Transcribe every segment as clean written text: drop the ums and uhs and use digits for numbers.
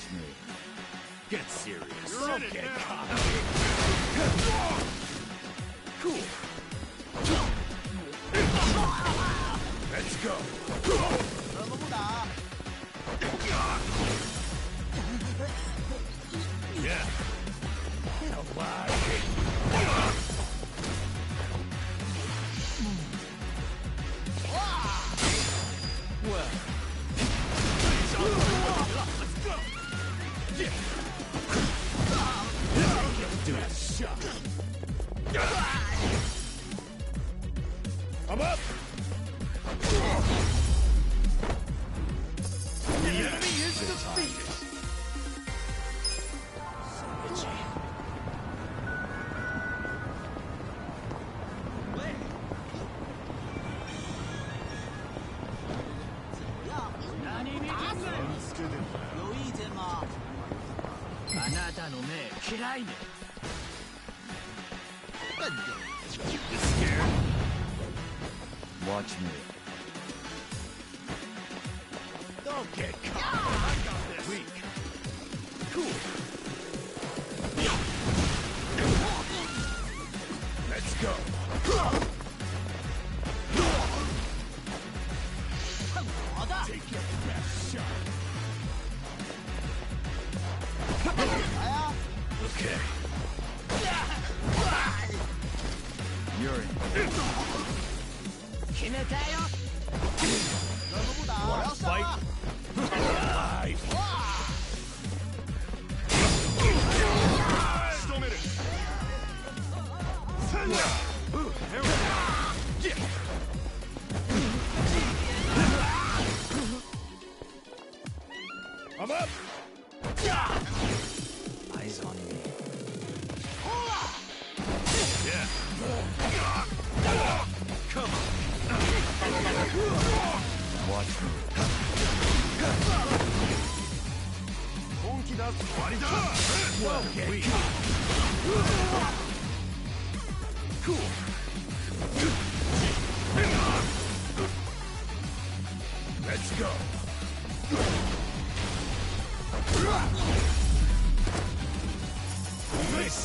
Watch me. Get serious. You're in it now. Cool. Let's go. Yeah. Well. Let's go. Yeah. Do a shot. I'm up. The enemy is defeated. You scared? Watch me. Don't get caught. I got this. Weak. Cool. Let's go. Take your best shot. Okay. You're in. Wanna fight? Alive. Still made it. There we go. Yeah. I'm up. Eyes on me. Yeah. Come on. Watch me. Okay. Cool. Let's go. Nice.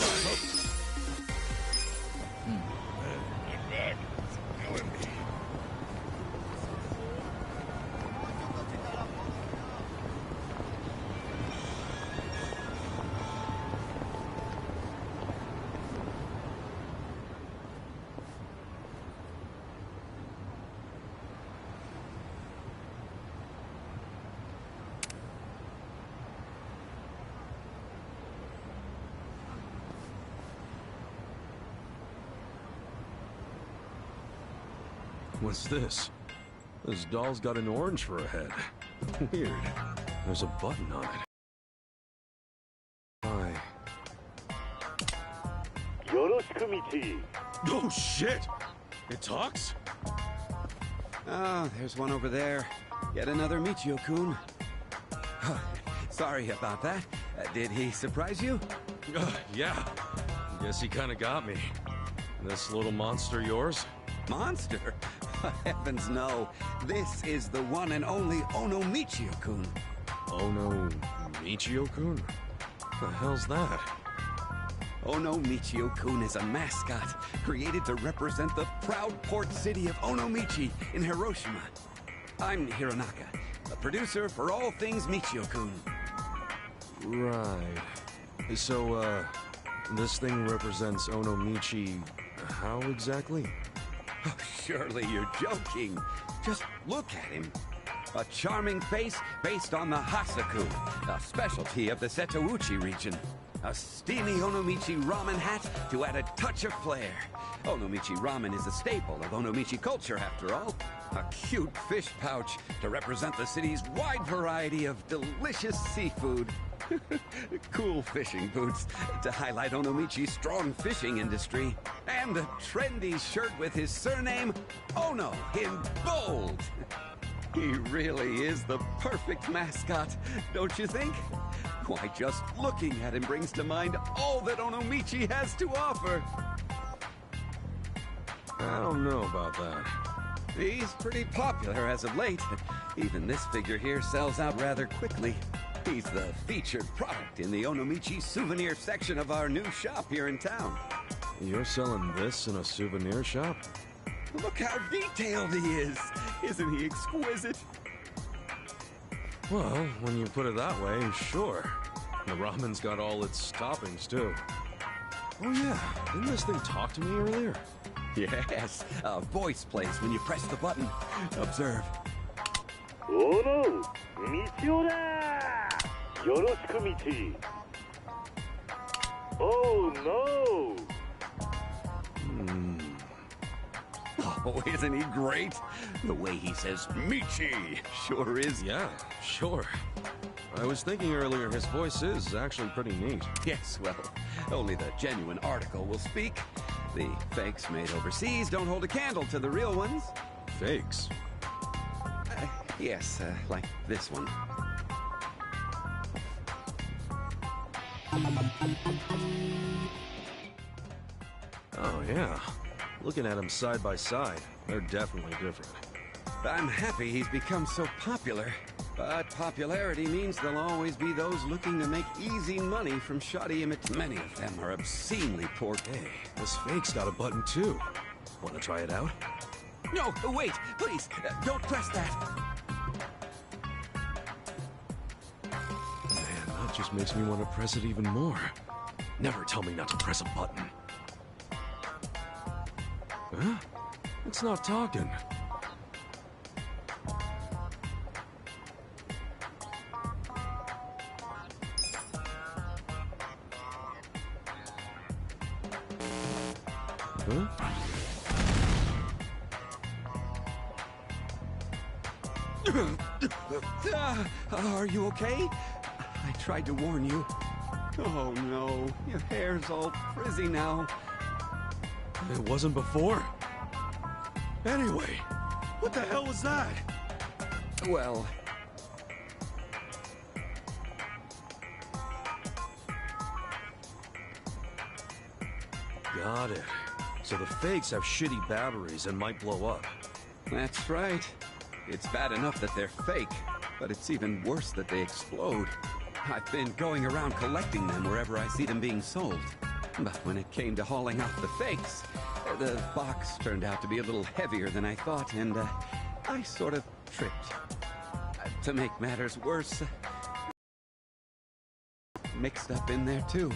What's this? This doll's got an orange for a head. Weird. There's a button on it. Hi. Oh shit! It talks? Oh, there's one over there. Yet another Michio-kun. Sorry about that. Did he surprise you? Yeah. Guess he kinda got me. This little monster yours? Monster? Heavens no. This is the one and only Ono Michio-kun. Ono Michio-kun? The hell's that? Ono Michio-kun is a mascot created to represent the proud port city of Onomichi in Hiroshima. I'm Hironaka, the producer for all things Michio-kun. Right. So, this thing represents Onomichi... how exactly? Oh, surely you're joking. Just look at him. A charming face based on the Hasaku, a specialty of the Setouchi region. A steamy Onomichi ramen hat to add a touch of flair. Onomichi ramen is a staple of Onomichi culture, after all. A cute fish pouch to represent the city's wide variety of delicious seafood. Cool fishing boots to highlight Onomichi's strong fishing industry. And a trendy shirt with his surname, Ono, in bold. He really is the perfect mascot, don't you think? Why, just looking at him brings to mind all that Onomichi has to offer. I don't know about that. He's pretty popular as of late. Even this figure here sells out rather quickly. He's the featured product in the Onomichi souvenir section of our new shop here in town. You're selling this in a souvenir shop? Look how detailed he is! Isn't he exquisite? Well, when you put it that way, sure. The ramen's got all its toppings, too. Oh yeah, didn't this thing talk to me earlier? Yes, a voice plays when you press the button. Observe. Oh no! Michio da! Yoroshiku Michi! Oh no! Oh, isn't he great? The way he says Michi sure is. Yeah, sure. I was thinking earlier his voice is actually pretty neat. Yes, well, only the genuine article will speak. The fakes made overseas don't hold a candle to the real ones. Fakes? Yes, like this one. Oh yeah. Looking at them side by side, they're definitely different. I'm happy he's become so popular. But popularity means there'll always be those looking to make easy money from shoddy imitations. Many of them are obscenely poor. Hey, this fake's got a button too. Want to try it out? No, wait, please, don't press that. Man, that just makes me want to press it even more. Never tell me not to press a button. Huh? It's not talking. Huh? Are you okay? I tried to warn you. Oh no, your hair's all frizzy now. It wasn't before. Anyway, what the hell was that? Well... Got it. So the fakes have shitty batteries and might blow up. That's right. It's bad enough that they're fake, but it's even worse that they explode. I've been going around collecting them wherever I see them being sold. But when it came to hauling off the fakes, the box turned out to be a little heavier than I thought, and I sort of tripped. To make matters worse, mixed up in there too.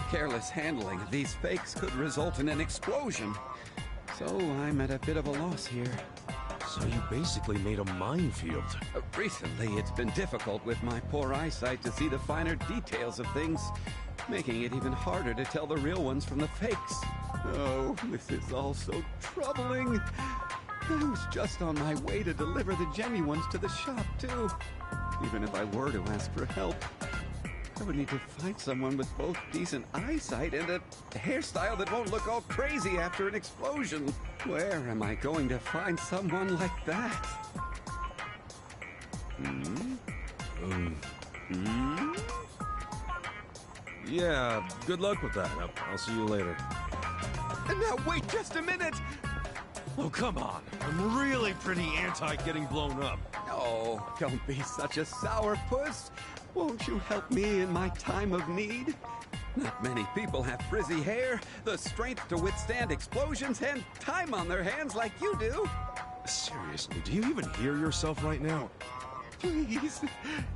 Careless handling of these fakes could result in an explosion. So I'm at a bit of a loss here. So you basically made a minefield. Recently, it's been difficult with my poor eyesight to see the finer details of things, making it even harder to tell the real ones from the fakes. Oh, this is all so troubling. I was just on my way to deliver the genuine ones to the shop, too. Even if I were to ask for help, I would need to find someone with both decent eyesight and a hairstyle that won't look all crazy after an explosion. Where am I going to find someone like that? Yeah, good luck with that. I'll see you later. Now wait just a minute! Oh, come on. I'm really pretty anti getting blown up. Oh, don't be such a sourpuss. Won't you help me in my time of need? Not many people have frizzy hair, the strength to withstand explosions, and time on their hands like you do. Seriously, do you even hear yourself right now? Please,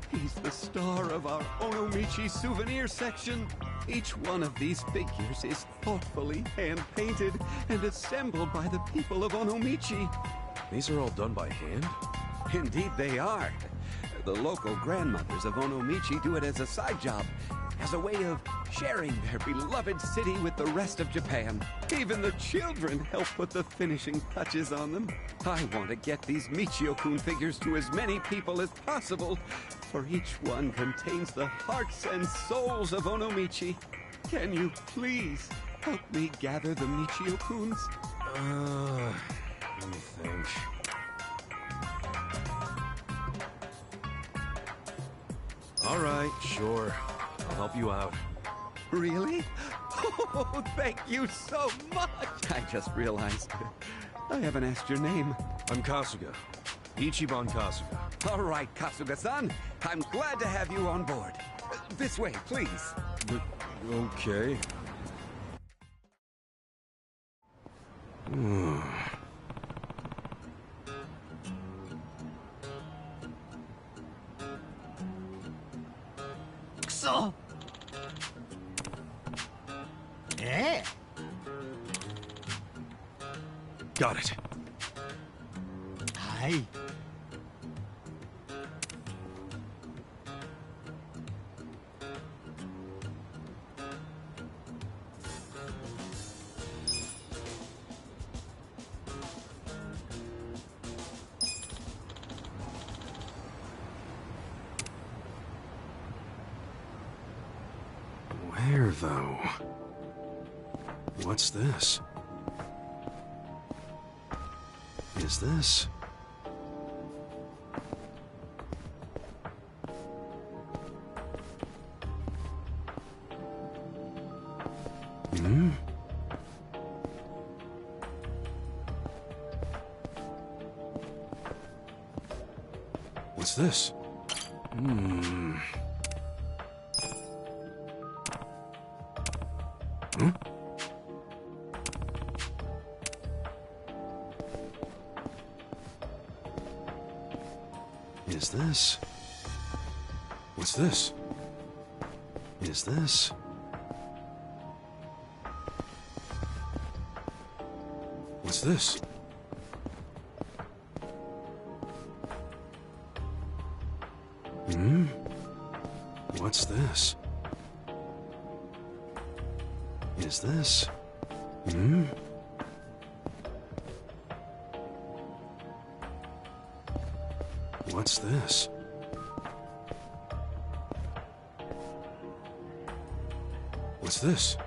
he's the star of our Onomichi souvenir section. Each one of these figures is thoughtfully hand-painted and assembled by the people of Onomichi. These are all done by hand? Indeed they are. The local grandmothers of Onomichi do it as a side job, as a way of sharing their beloved city with the rest of Japan. Even the children help put the finishing touches on them. I want to get these Michio-kun figures to as many people as possible, for each one contains the hearts and souls of Onomichi. Can you please help me gather the Michio-kuns? Let me think. All right, sure. I'll help you out. Really? Oh, thank you so much! I just realized I haven't asked your name. I'm Kasuga. Ichiban Kasuga. All right, Kasuga-san. I'm glad to have you on board. This way, please. Okay. Kuso! Eh? Got it. Hai. Where, though? What's this? Is this? Hmm? What's this? Hmm. Hmm? Is this? What's this? Is this? What's this? Hmm? What's this? Is this? Hmm? What's this? What's this?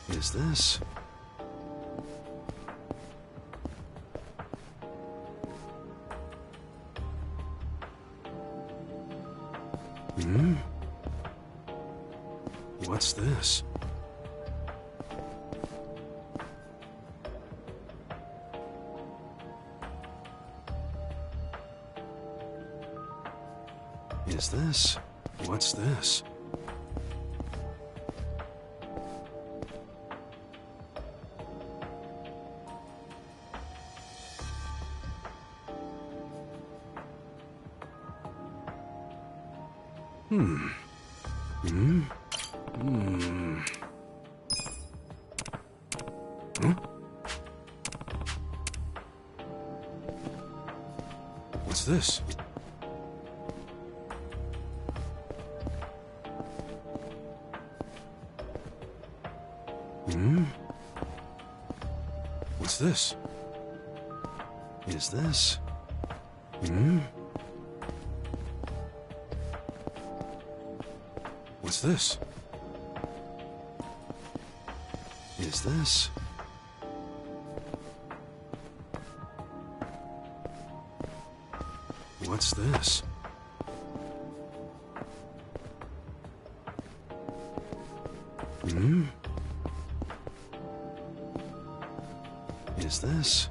Is this? Hmm? What's this? Is this? What's this? Hmm. Hmm? Hmm. Huh? What's this? Hmm? What's this? Is this? Hmm? What's this? Is this? What's this? Hmm? Is this?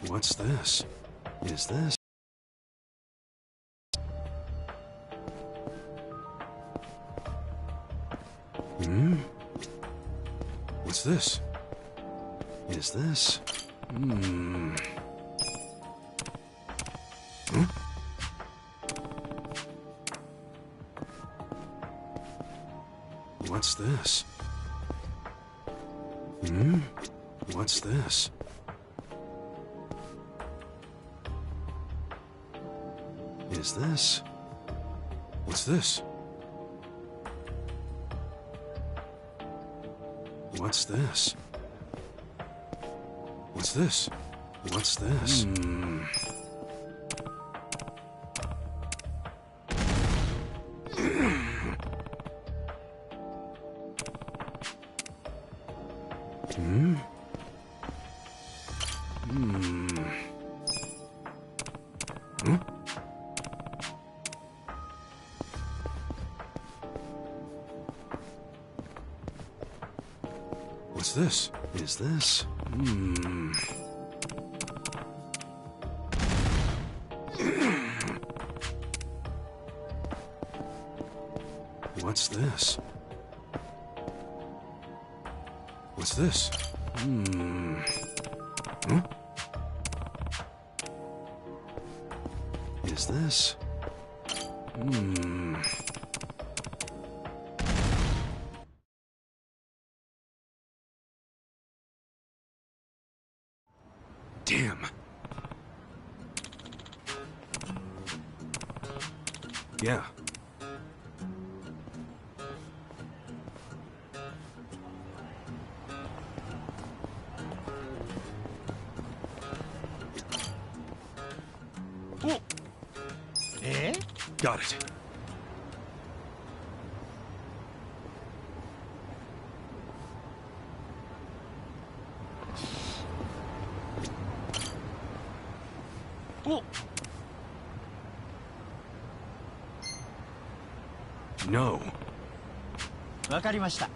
What's this? Is this? Hmm? What's this? Is this? Hmm. Huh? What's this? Hmm? What's this? Is this? What's this? What's this? What's this? What's this? Hmm. Hmm? Hmm. What's this? Is this? What's this? What's this? Huh? Is this? Damn. Yeah. Got it. No. わかりました。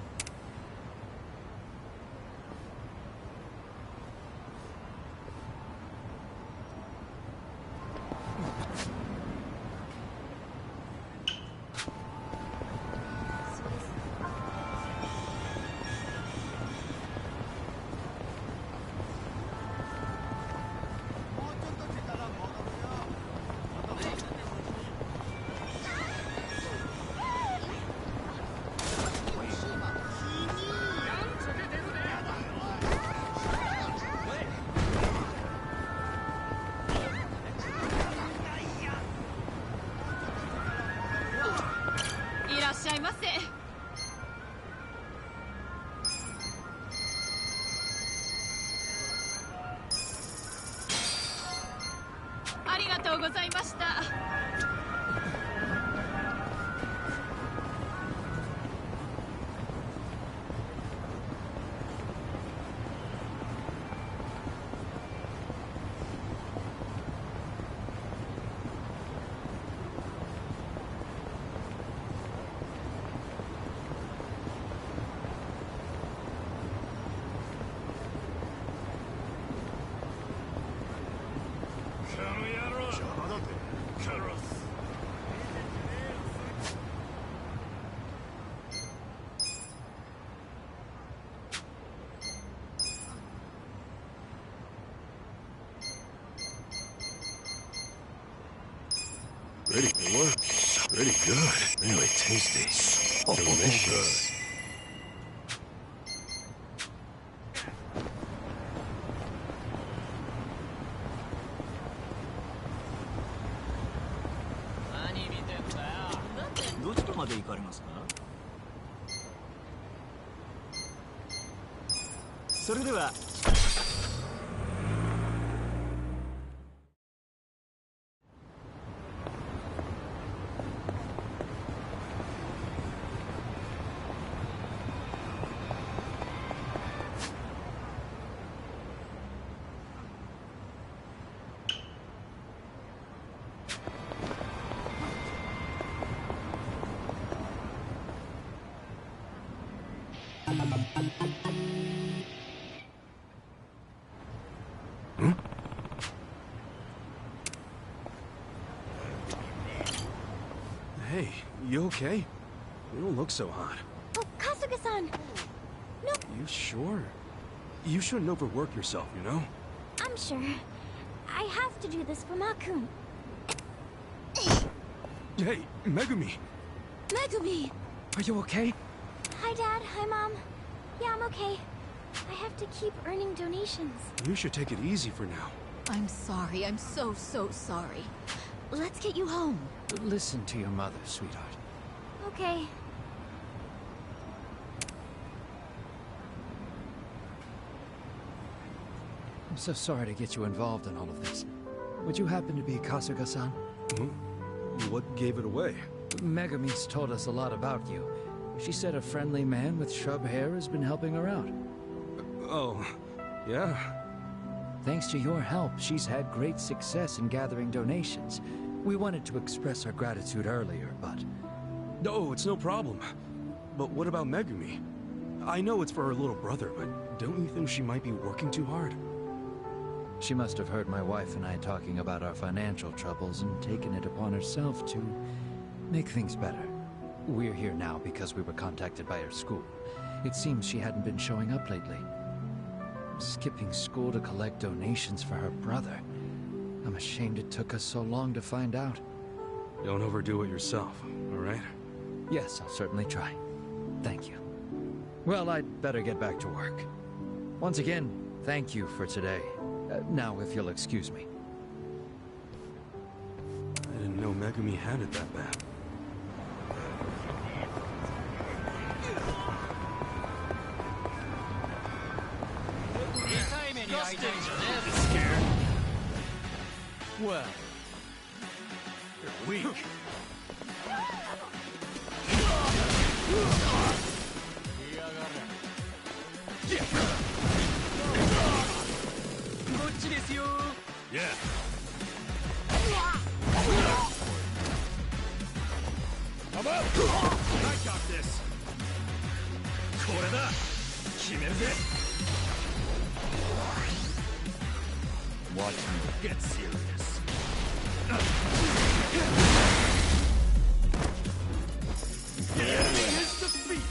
ありがとうございました。 Pretty good. Pretty good. Really tasty. Delicious. Hey, you okay? You don't look so hot. Oh, Kasuga-san! No. You sure? You shouldn't overwork yourself, you know? I'm sure. I have to do this for Makun. Hey, Megumi! Megumi! Are you okay? Hi, Dad. Hi, Mom. Yeah, I'm okay. I have to keep earning donations. You should take it easy for now. I'm sorry. I'm so sorry. Let's get you home. Listen to your mother, sweetheart. Okay. I'm so sorry to get you involved in all of this. Would you happen to be Kasuga-san? What gave it away? Megumi's told us a lot about you. She said a friendly man with shrub hair has been helping her out. Oh, yeah. Thanks to your help, she's had great success in gathering donations. We wanted to express our gratitude earlier, but... No, it's no problem. But what about Megumi? I know it's for her little brother, but don't you think she might be working too hard? She must have heard my wife and I talking about our financial troubles and taken it upon herself to make things better. We're here now because we were contacted by her school. It seems she hadn't been showing up lately. Skipping school to collect donations for her brother. I'm ashamed it took us so long to find out. Don't overdo it yourself, all right? Yes, I'll certainly try. Thank you. Well, I'd better get back to work. Once again, thank you for today. Now, if you'll excuse me. I didn't know Megumi had it that bad. Scared? Well, You're weak. Yeah. How about? I got this. これだ。決めるぜ。Watch me get serious. The enemy is defeated.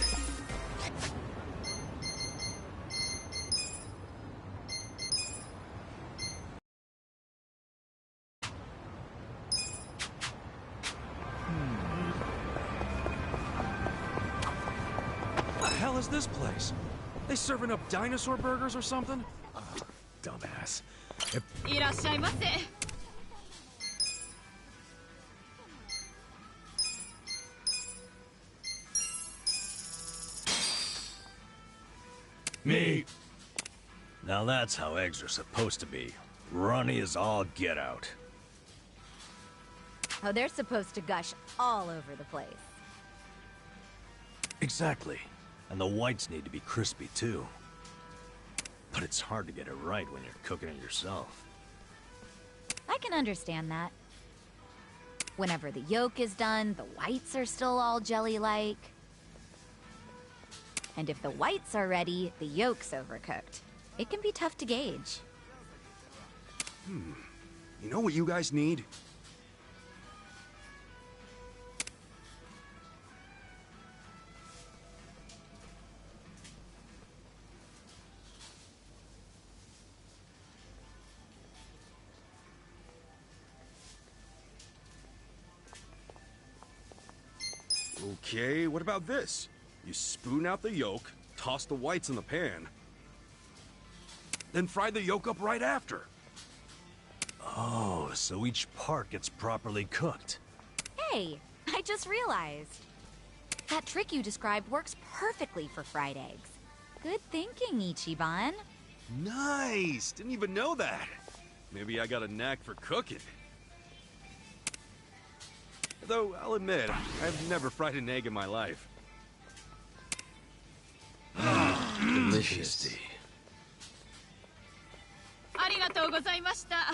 What the hell is this place? They serving up dinosaur burgers or something? Dumbass. いらっしゃいませ。Me. Now that's how eggs are supposed to be. Runny as all get out. Oh, they're supposed to gush all over the place. Exactly. And the whites need to be crispy too. But it's hard to get it right when you're cooking it yourself. I can understand that. Whenever the yolk is done, the whites are still all jelly-like. And if the whites are ready, the yolk's overcooked. It can be tough to gauge. You know what you guys need? Okay, what about this? You spoon out the yolk, toss the whites in the pan, then fry the yolk up right after. Oh, so each part gets properly cooked. Hey, I just realized. That trick you described works perfectly for fried eggs. Good thinking, Ichiban. Nice! Didn't even know that. Maybe I got a knack for cooking. Though, I'll admit, I've never fried an egg in my life. delicious. ありがとうございました。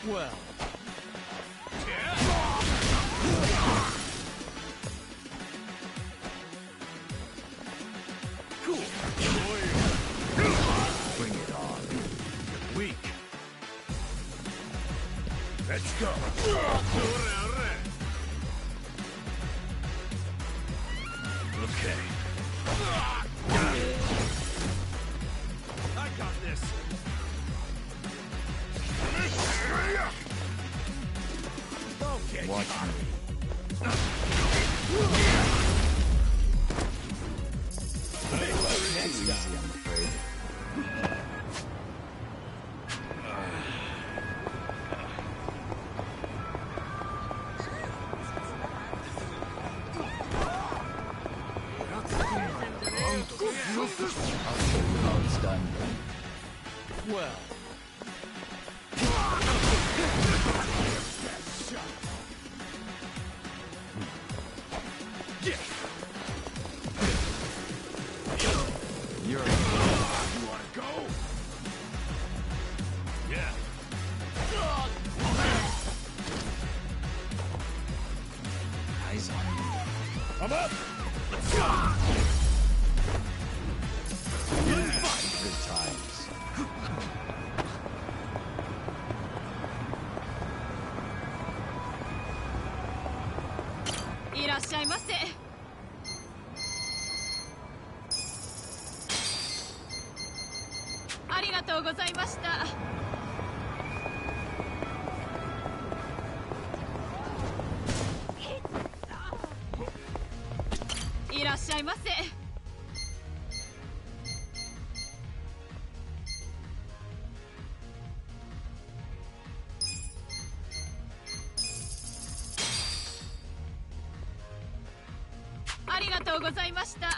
Well, Cool. bring it on. You're weak. Let's go. Okay. I got this. Okay. Watch me. Next Easy, I'm afraid. I'll show you how it's done. Well, Eyes on you. I'm up! Good times. いらっしゃいませ。ありがとうございました。いらっしゃいませ。ありがとうございました。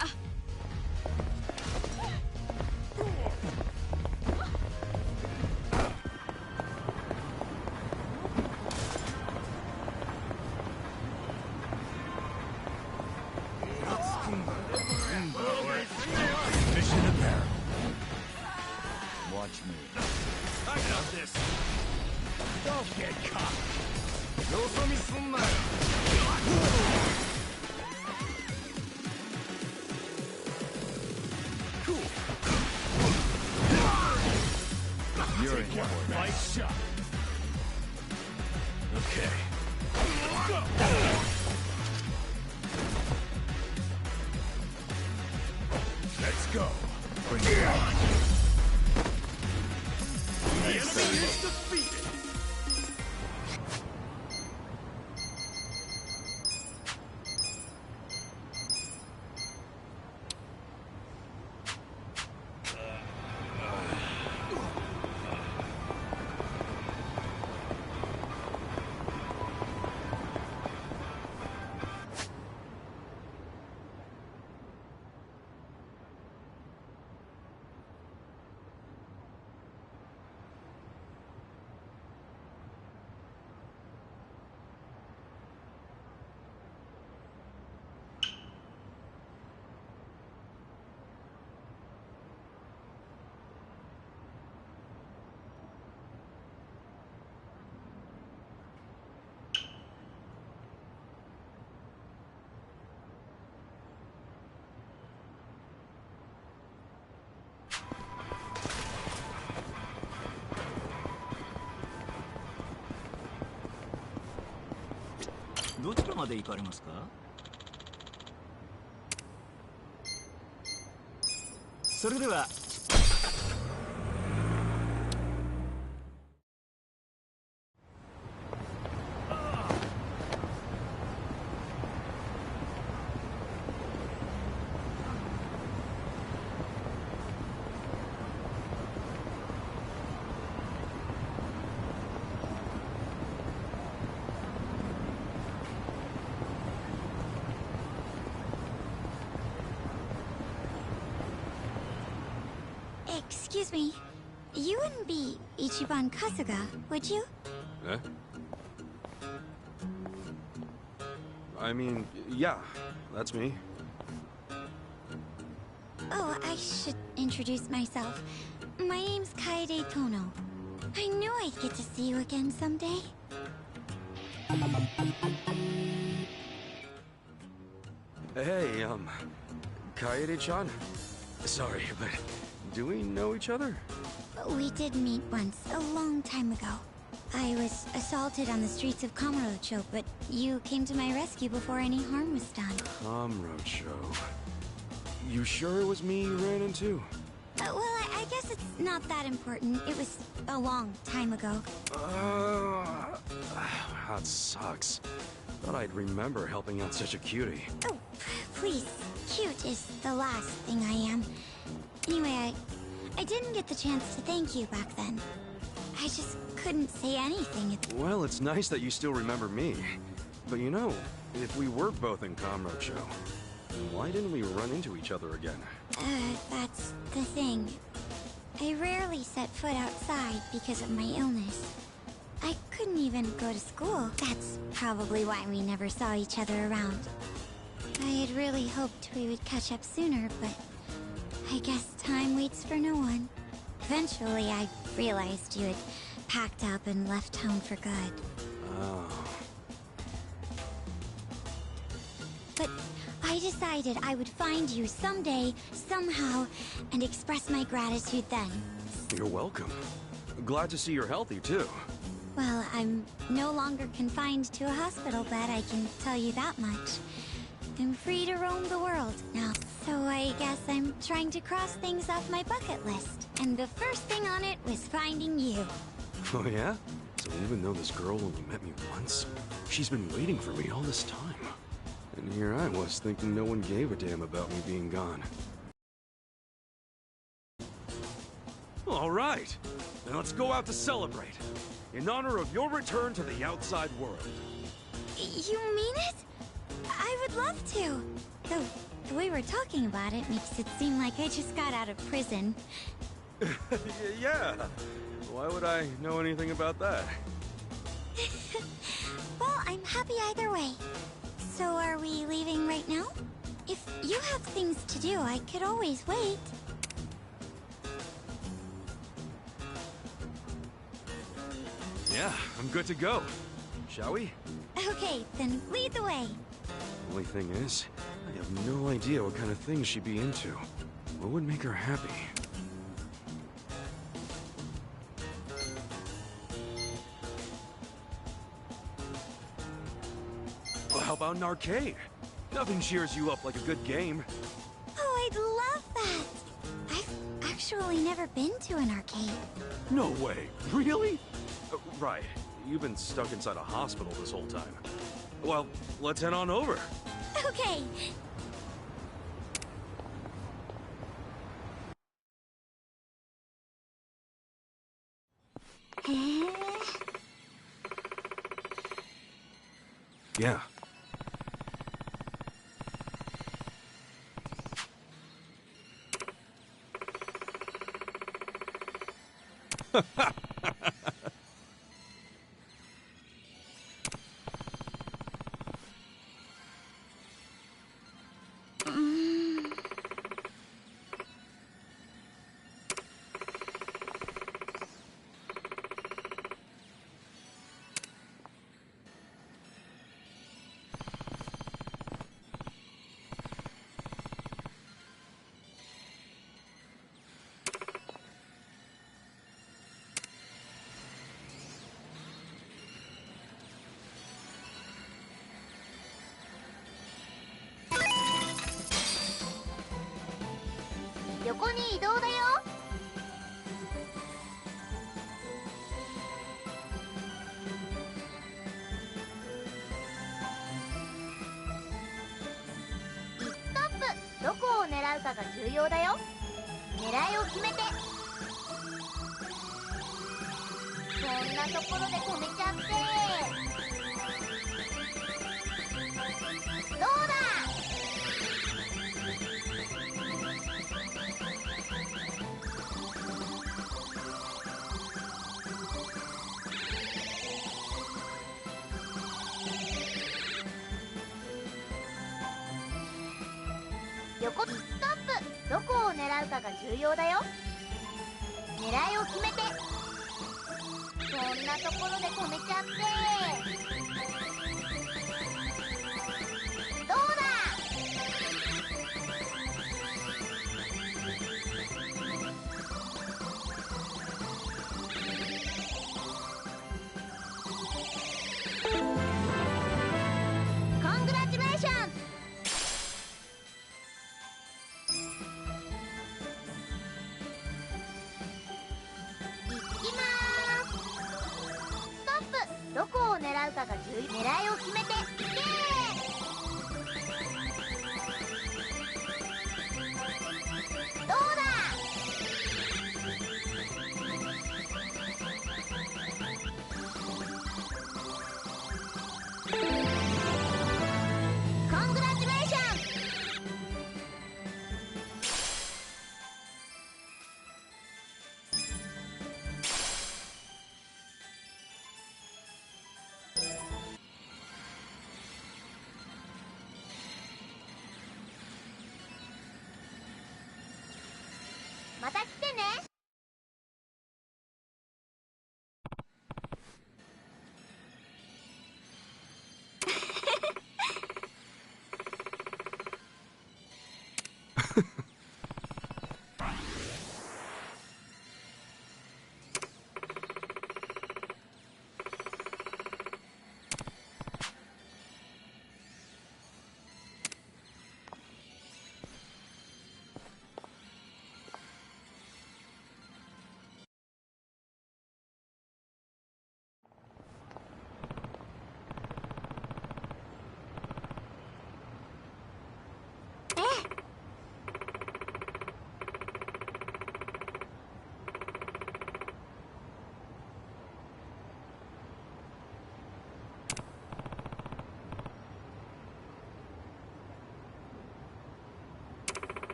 Mission apparent. Watch me. I got this. Don't get caught. No sumi sunna. Cool. You're in for it. Nice shot. Okay. Let's go. Bring it on. The enemy is defeated. Where will you go? Then. 'Excuse me. You wouldn't be Ichiban Kasuga, would you? Eh? I mean, yeah, that's me. Oh, I should introduce myself. My name's Kaede Tono. I knew I'd get to see you again someday. Hey, Kaede-chan? Sorry, but do we know each other? We did meet once, a long time ago. I was assaulted on the streets of Kamurocho, but you came to my rescue before any harm was done. Kamurocho. You sure it was me you ran into? Well, I guess it's not that important. It was a long time ago. That sucks. Thought I'd remember helping out such a cutie. Oh, please. Cute is the last thing I am. Anyway, I didn't get the chance to thank you back then. I just couldn't say anything. Well, it's nice that you still remember me. But you know, if we were both in Kamurocho, why didn't we run into each other again? That's the thing. I rarely set foot outside because of my illness. I couldn't even go to school. That's probably why we never saw each other around. I had really hoped we would catch up sooner, but I guess time waits for no one. Eventually, I realized you had packed up and left town for good. Oh. I decided I would find you someday, somehow, and express my gratitude then. You're welcome. Glad to see you're healthy, too. Well, I'm no longer confined to a hospital bed, I can tell you that much. I'm free to roam the world now. So I guess I'm trying to cross things off my bucket list. And the first thing on it was finding you. Oh, yeah? So even though this girl only met me once, she's been waiting for me all this time. And here I was thinking no one gave a damn about me being gone. All right, then let's go out to celebrate. In honor of your return to the outside world. You mean it? I would love to. Though, the way we're talking about it makes it seem like I just got out of prison. Yeah. Why would I know anything about that? Well, I'm happy either way. So are we leaving right now? If you have things to do, I could always wait. Yeah, I'm good to go. Shall we? Okay, then lead the way. Only thing is, I have no idea what kind of things she'd be into. What would make her happy? Well, how about an arcade? Nothing cheers you up like a good game. Oh, I'd love that. I've actually never been to an arcade. No way. Really? Right. You've been stuck inside a hospital this whole time. Well, let's head on over. Okay. Yeah.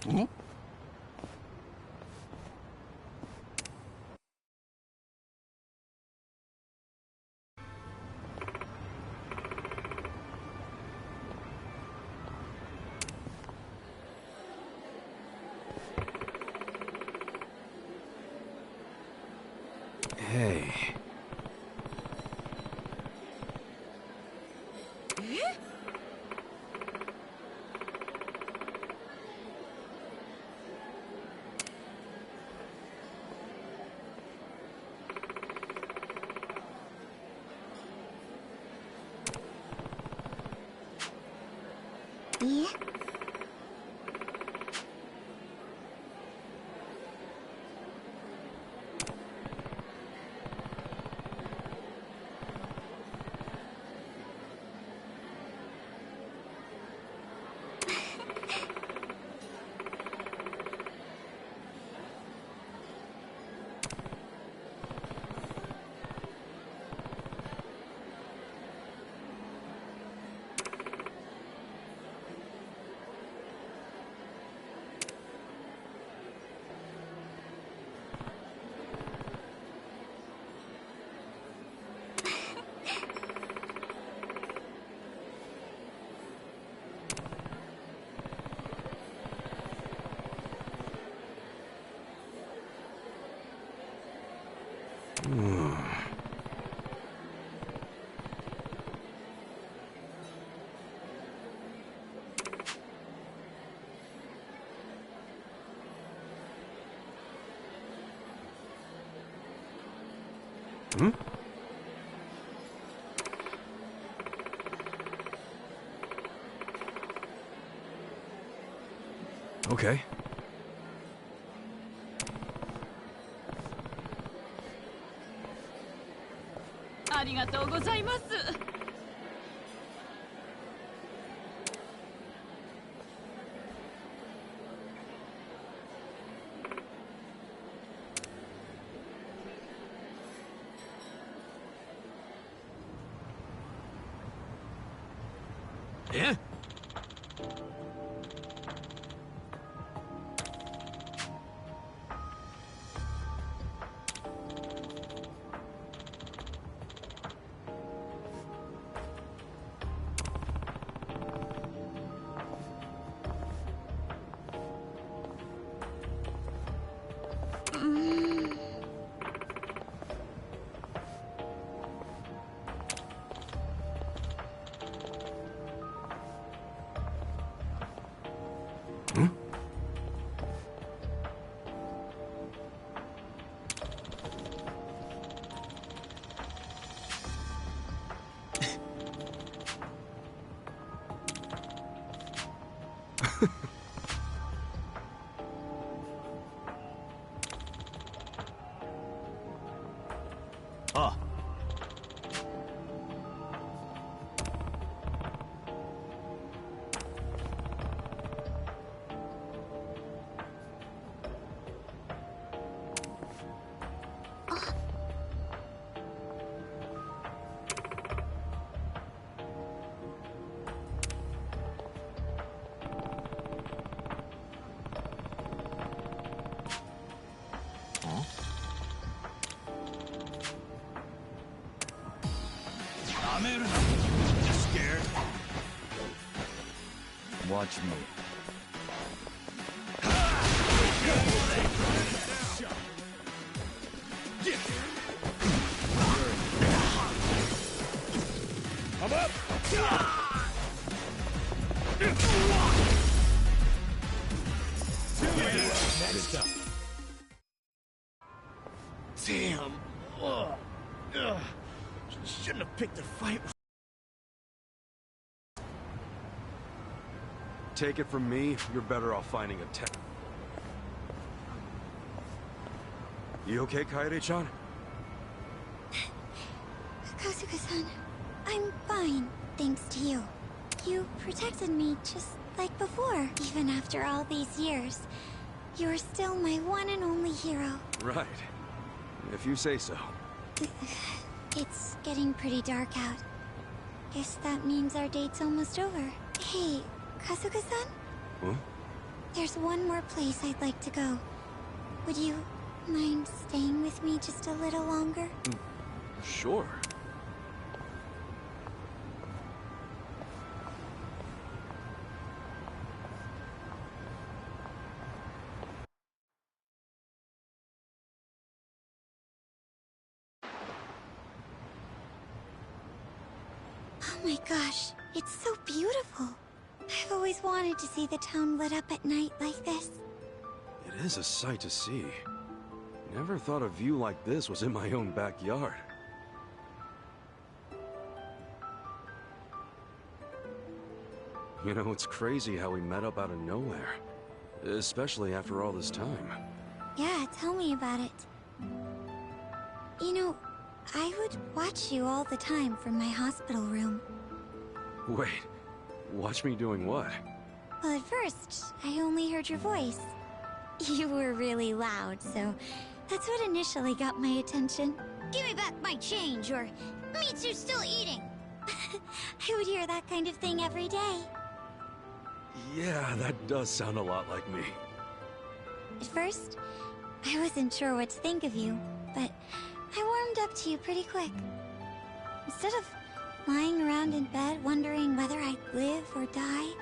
Hmm? Hey. Yeah? Hmm? Okay. Yeah? ああ。Just scared. Watch me. I'm up. Next up. Damn. Ugh. Shouldn't have picked a fight. Take it from me, you're better off finding a tech. You okay, Kaede-chan? Kasuga-san, I'm fine, thanks to you. You protected me just like before. Even after all these years, you're still my one and only hero. Right. If you say so. It's getting pretty dark out. Guess that means our date's almost over. Hey, Kasuga-san? Huh? There's one more place I'd like to go. Would you mind staying with me just a little longer? Sure. Oh my gosh, it's so beautiful. I've always wanted to see the town lit up at night like this. It is a sight to see. Never thought a view like this was in my own backyard. You know, it's crazy how we met up out of nowhere. Especially after all this time. Yeah, tell me about it. You know, I would watch you all the time from my hospital room. Wait, watch me doing what? Well, at first, I only heard your voice. You were really loud, so that's what initially got my attention. Give me back my change, or Mitsu's still eating. I would hear that kind of thing every day. Yeah, that does sound a lot like me. At first, I wasn't sure what to think of you, but I warmed up to you pretty quick. Instead of lying around in bed wondering whether I'd live or die,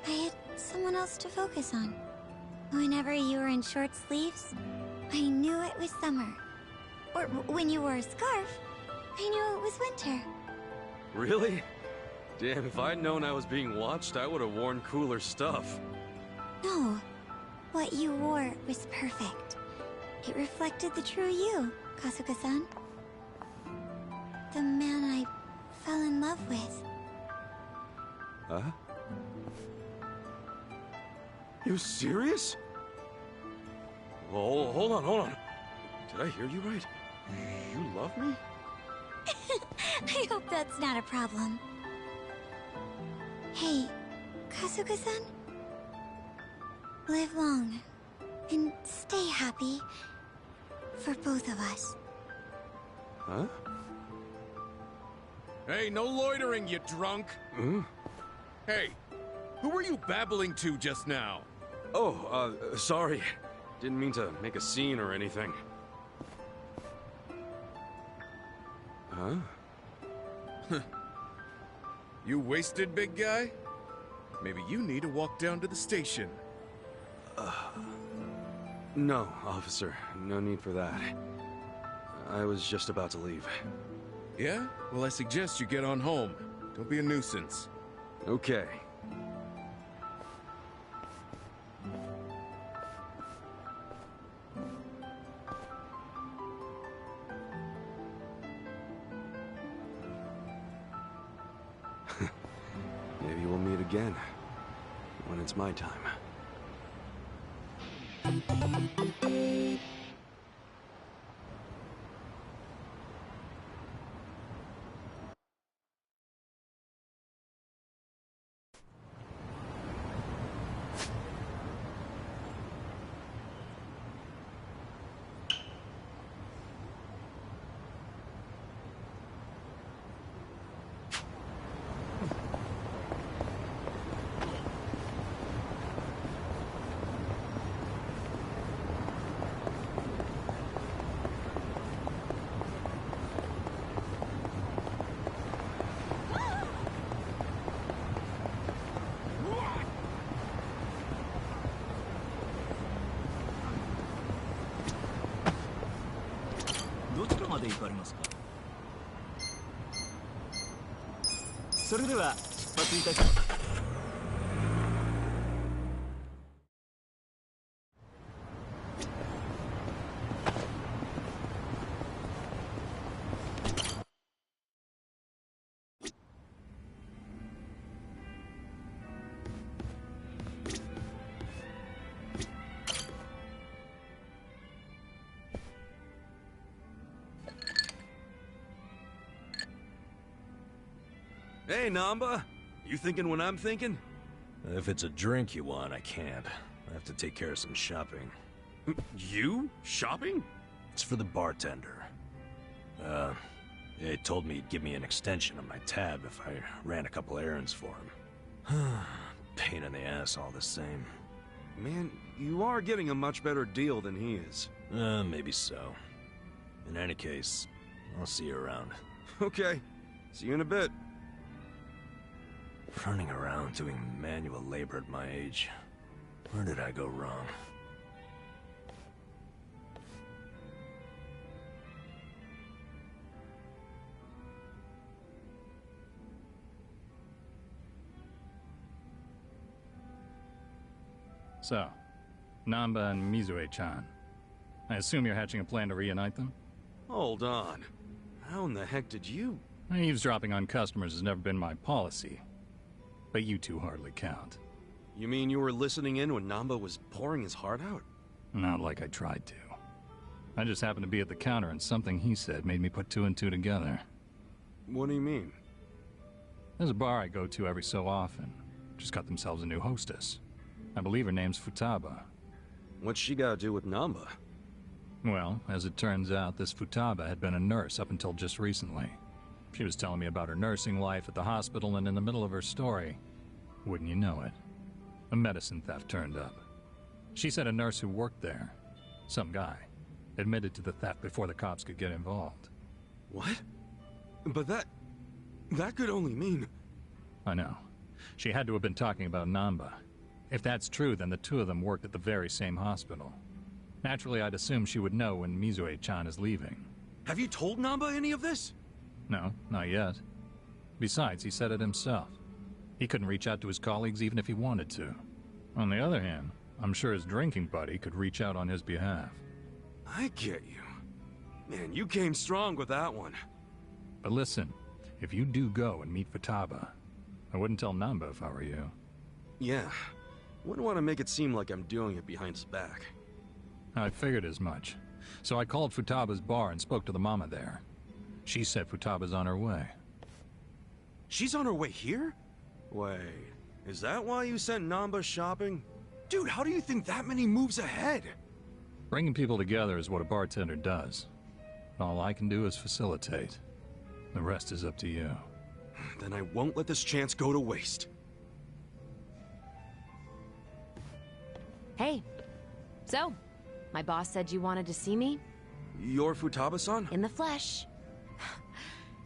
I had someone else to focus on. Whenever you were in short sleeves, I knew it was summer. Or when you wore a scarf, I knew it was winter. Really? Damn, if I'd known I was being watched, I would have worn cooler stuff. No, what you wore was perfect. It reflected the true you, Kasuga-san. The man I fell in love with. Huh? You serious? Oh, hold on. Did I hear you right? You love me? I hope that's not a problem. Hey, Kasuga-san? Live long, and stay happy, for both of us. Huh? Hey, no loitering, you drunk! Huh? Hey, who were you babbling to just now? Oh, sorry. Didn't mean to make a scene or anything. Huh? You wasted, big guy? Maybe you need to walk down to the station. No, officer. No need for that. I was just about to leave. Yeah? Well, I suggest you get on home. Don't be a nuisance. Okay. Maybe we'll meet again. When it's my time. どちらまで行かれますか？それでは出発いたします。Hey, Namba. You thinking what I'm thinking? If it's a drink you want, I can't. I have to take care of some shopping. You? Shopping? It's for the bartender. He told me he'd give me an extension on my tab if I ran a couple errands for him. Pain in the ass all the same. Man, you are getting a much better deal than he is. Maybe so. In any case, I'll see you around. Okay. See you in a bit. Running around doing manual labor at my age. Where did I go wrong? So, Namba and Mizue-chan. I assume you're hatching a plan to reunite them? Hold on. How in the heck did you... Eavesdropping on customers has never been my policy. But you two hardly count. You mean you were listening in when Namba was pouring his heart out? Not like I tried to. I just happened to be at the counter and something he said made me put two and two together. What do you mean? There's a bar I go to every so often. Just got themselves a new hostess. I believe her name's Futaba. What's she got to do with Namba? Well, as it turns out, this Futaba had been a nurse up until just recently. She was telling me about her nursing life at the hospital, and in the middle of her story, wouldn't you know it, a medicine theft turned up. She said a nurse who worked there, some guy, admitted to the theft before the cops could get involved. What? But that could only mean... I know. She had to have been talking about Namba. If that's true, then the two of them worked at the very same hospital. Naturally, I'd assume she would know when Mizue-chan is leaving. Have you told Namba any of this? No, not yet. Besides, he said it himself. He couldn't reach out to his colleagues even if he wanted to. On the other hand, I'm sure his drinking buddy could reach out on his behalf. I get you. Man, you came strong with that one. But listen, if you do go and meet Futaba, I wouldn't tell Namba if I were you. Yeah. Wouldn't want to make it seem like I'm doing it behind his back. I figured as much. So I called Futaba's bar and spoke to the mama there. She said Futaba's on her way. She's on her way here? Wait, is that why you sent Namba shopping? Dude, how do you think that many moves ahead? Bringing people together is what a bartender does. All I can do is facilitate. The rest is up to you. Then I won't let this chance go to waste. Hey. So, my boss said you wanted to see me? You're Futaba-san? In the flesh.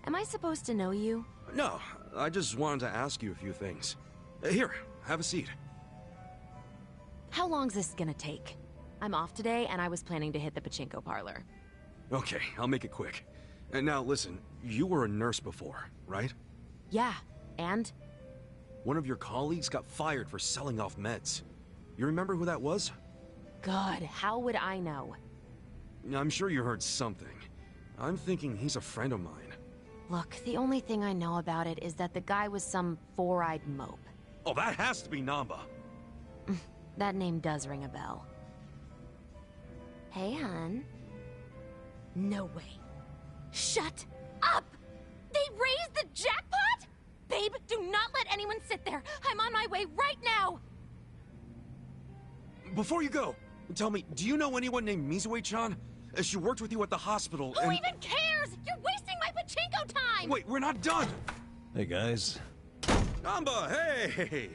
Am I supposed to know you? No, I just wanted to ask you a few things. Here, have a seat. How long's this gonna take? I'm off today, and I was planning to hit the pachinko parlor. Okay, I'll make it quick. And now listen, you were a nurse before, right? Yeah, and? One of your colleagues got fired for selling off meds. You remember who that was? God, how would I know? I'm sure you heard something. I'm thinking he's a friend of mine. Look, the only thing I know about it is that the guy was some four-eyed mope. Oh, that has to be Namba. That name does ring a bell. Hey, hon. No way. Shut up! They raised the jackpot?! Babe, do not let anyone sit there! I'm on my way right now! Before you go, tell me, do you know anyone named Mizue-chan? She worked with you at the hospital Who even cares?! You're wasting my pachinko time! Wait, we're not done! Hey, guys. Namba, hey!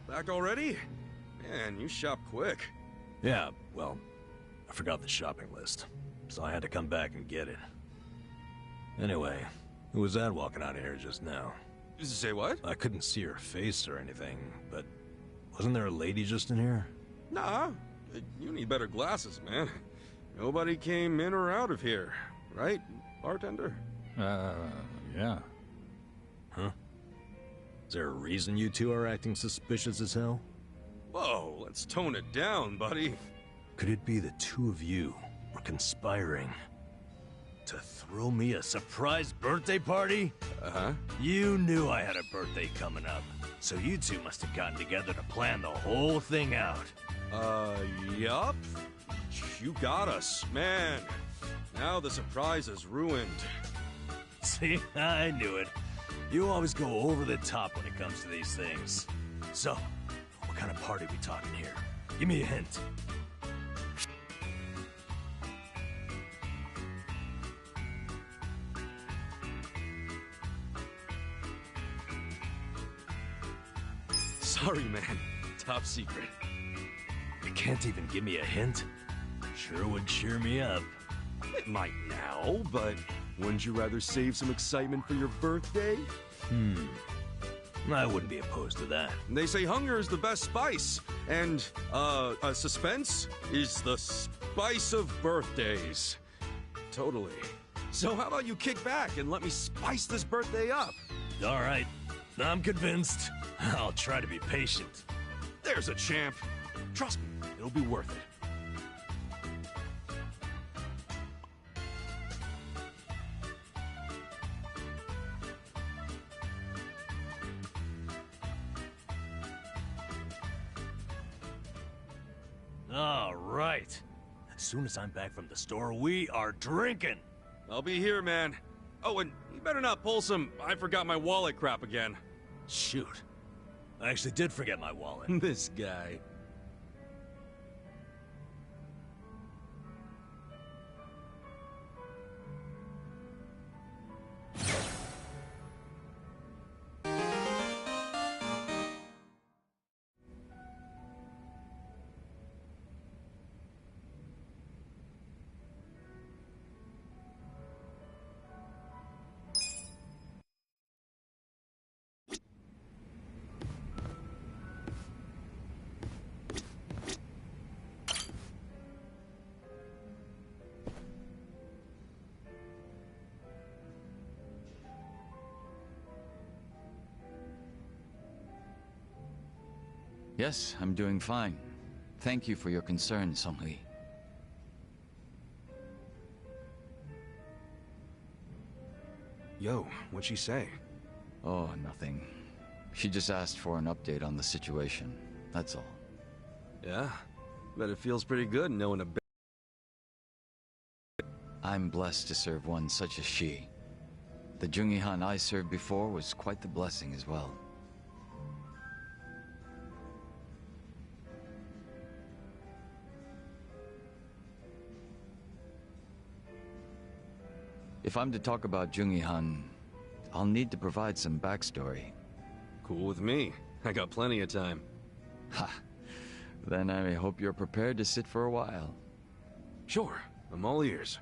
Back already? Man, you shop quick. Yeah, well, I forgot the shopping list, so I had to come back and get it. Anyway, who was that walking out of here just now? Say what? I couldn't see her face or anything, but wasn't there a lady just in here? Nah, you need better glasses, man. Nobody came in or out of here. right, bartender? Yeah. Huh? Is there a reason you two are acting suspicious as hell? Whoa, let's tone it down, buddy. Could it be the two of you were conspiring to throw me a surprise birthday party? Uh-huh. You knew I had a birthday coming up, so you two must have gotten together to plan the whole thing out. Yup. You got us, man. Now the surprise is ruined. See, I knew it. You always go over the top when it comes to these things. So, what kind of party we talking here? Give me a hint. Sorry, man. Top secret. You can't even give me a hint? Sure would cheer me up. It might now, but wouldn't you rather save some excitement for your birthday? I wouldn't be opposed to that. They say hunger is the best spice, and, suspense is the spice of birthdays. Totally. So how about you kick back and let me spice this birthday up? All right, I'm convinced. I'll try to be patient. There's a champ. Trust me, it'll be worth it. All right. As soon as I'm back from the store, we are drinking. I'll be here, man. Oh, and you better not pull some I forgot my wallet crap again. Shoot. I actually did forget my wallet. This guy. Yes, I'm doing fine. Thank you for your concern, Song-hee. Yo, what'd she say? Oh, nothing. She just asked for an update on the situation. That's all. Yeah? Bet it feels pretty good knowing a bit. I'm blessed to serve one such as she. The Jungi-han I served before was quite the blessing as well. If I'm to talk about Jungi-han, I'll need to provide some backstory. Cool with me. I got plenty of time. Ha! Then I hope you're prepared to sit for a while. Sure, I'm all ears.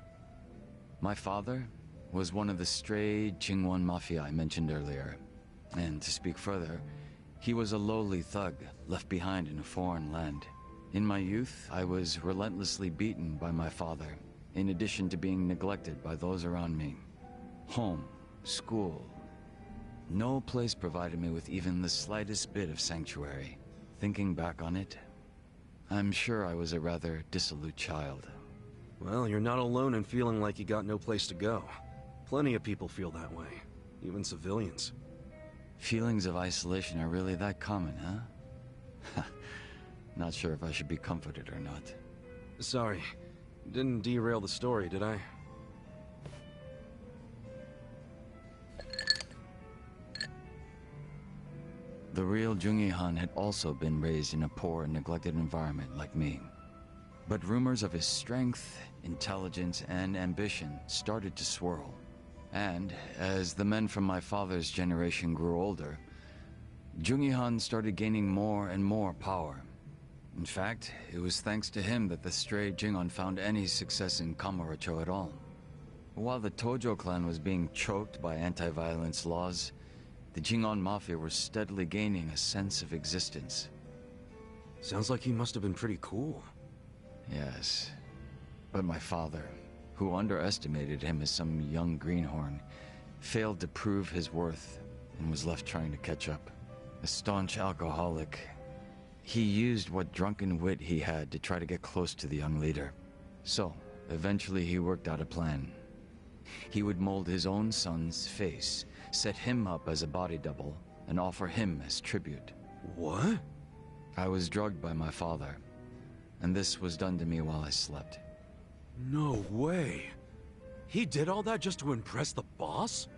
My father was one of the stray Jingwon Mafia I mentioned earlier. And to speak further, he was a lowly thug left behind in a foreign land. In my youth, I was relentlessly beaten by my father, in addition to being neglected by those around me. Home, school, no place provided me with even the slightest bit of sanctuary. Thinking back on it, I'm sure I was a rather dissolute child. Well, you're not alone in feeling like you got no place to go. Plenty of people feel that way, even civilians. Feelings of isolation are really that common, huh? Not sure if I should be comforted or not. Sorry. Didn't derail the story, did I? The real Jungi-han had also been raised in a poor and neglected environment like me. But rumors of his strength, intelligence, and ambition started to swirl. And as the men from my father's generation grew older, Jungi-han started gaining more and more power. In fact, it was thanks to him that the stray Jingon found any success in Kamurocho at all. While the Tojo clan was being choked by anti-violence laws, the Jingon Mafia were steadily gaining a sense of existence. Sounds like he must have been pretty cool. Yes, but my father, who underestimated him as some young greenhorn, failed to prove his worth and was left trying to catch up. A staunch alcoholic, he used what drunken wit he had to try to get close to the young leader. So, eventually he worked out a plan. He would mold his own son's face, set him up as a body double, and offer him as tribute. What? I was drugged by my father, and this was done to me while I slept. No way. He did all that just to impress the boss?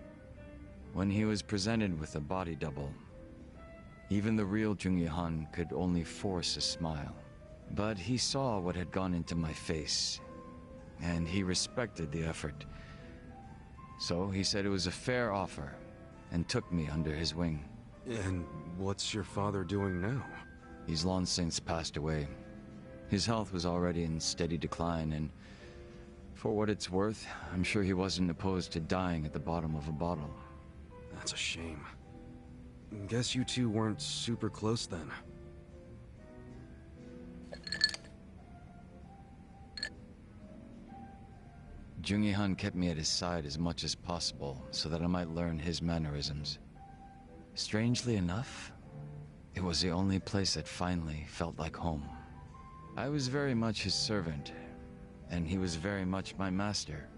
When he was presented with a body double, even the real Jungi Han could only force a smile. But he saw what had gone into my face, and he respected the effort. So he said it was a fair offer, and took me under his wing. And what's your father doing now? He's long since passed away. His health was already in steady decline, and for what it's worth, I'm sure he wasn't opposed to dying at the bottom of a bottle. That's a shame. Guess you two weren't super close then. Jungi Han kept me at his side as much as possible so that I might learn his mannerisms. Strangely enough, it was the only place that finally felt like home. I was very much his servant, and he was very much my master.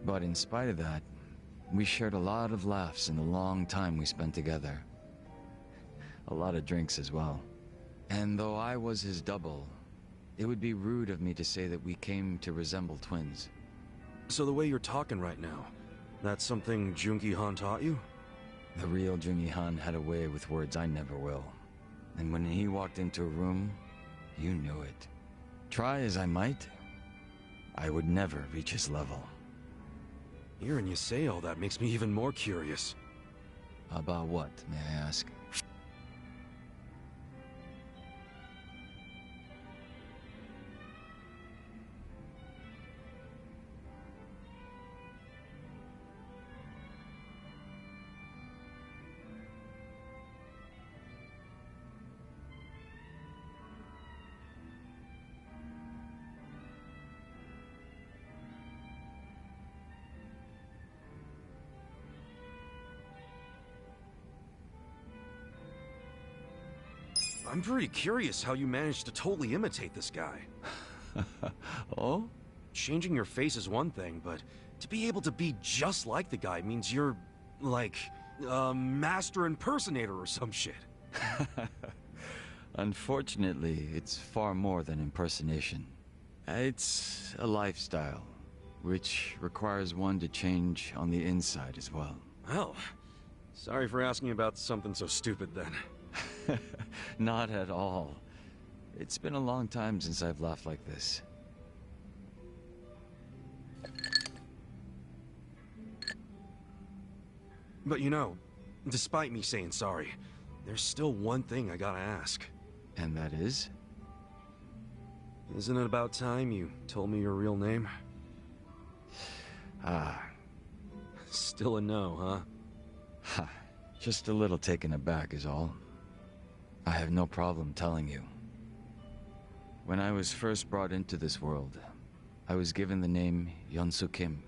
But in spite of that, we shared a lot of laughs in the long time we spent together. A lot of drinks as well. And though I was his double, it would be rude of me to say that we came to resemble twins. So the way you're talking right now, that's something Jungi Han taught you? The real Jungi Han had a way with words I never will. And when he walked into a room, you knew it. Try as I might, I would never reach his level. Hearing you say all that makes me even more curious. About what, may I ask? I'm pretty curious how you managed to totally imitate this guy. Oh? Changing your face is one thing, but to be able to be just like the guy means you're, like, a master impersonator or some shit. Unfortunately, it's far more than impersonation. It's a lifestyle, which requires one to change on the inside as well. Well, sorry for asking about something so stupid then. Not at all. It's been a long time since I've laughed like this. But you know, despite me saying sorry, there's still one thing I gotta ask. And that is? Isn't it about time you told me your real name? Ah. Still a no, huh? Ha. Just a little taken aback is all. I have no problem telling you. When I was first brought into this world, I was given the name Yeonsu Kim.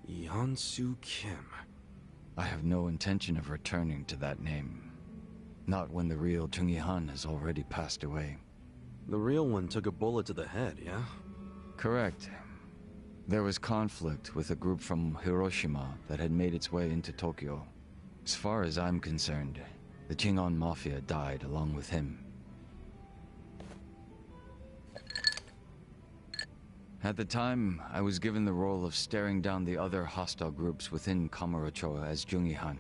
Yeonsu Kim. I have no intention of returning to that name. Not when the real Jungi Han has already passed away. The real one took a bullet to the head, yeah? Correct. There was conflict with a group from Hiroshima that had made its way into Tokyo. As far as I'm concerned, the Jingon Mafia died along with him. At the time, I was given the role of staring down the other hostile groups within Kamurocho as Jungi Han.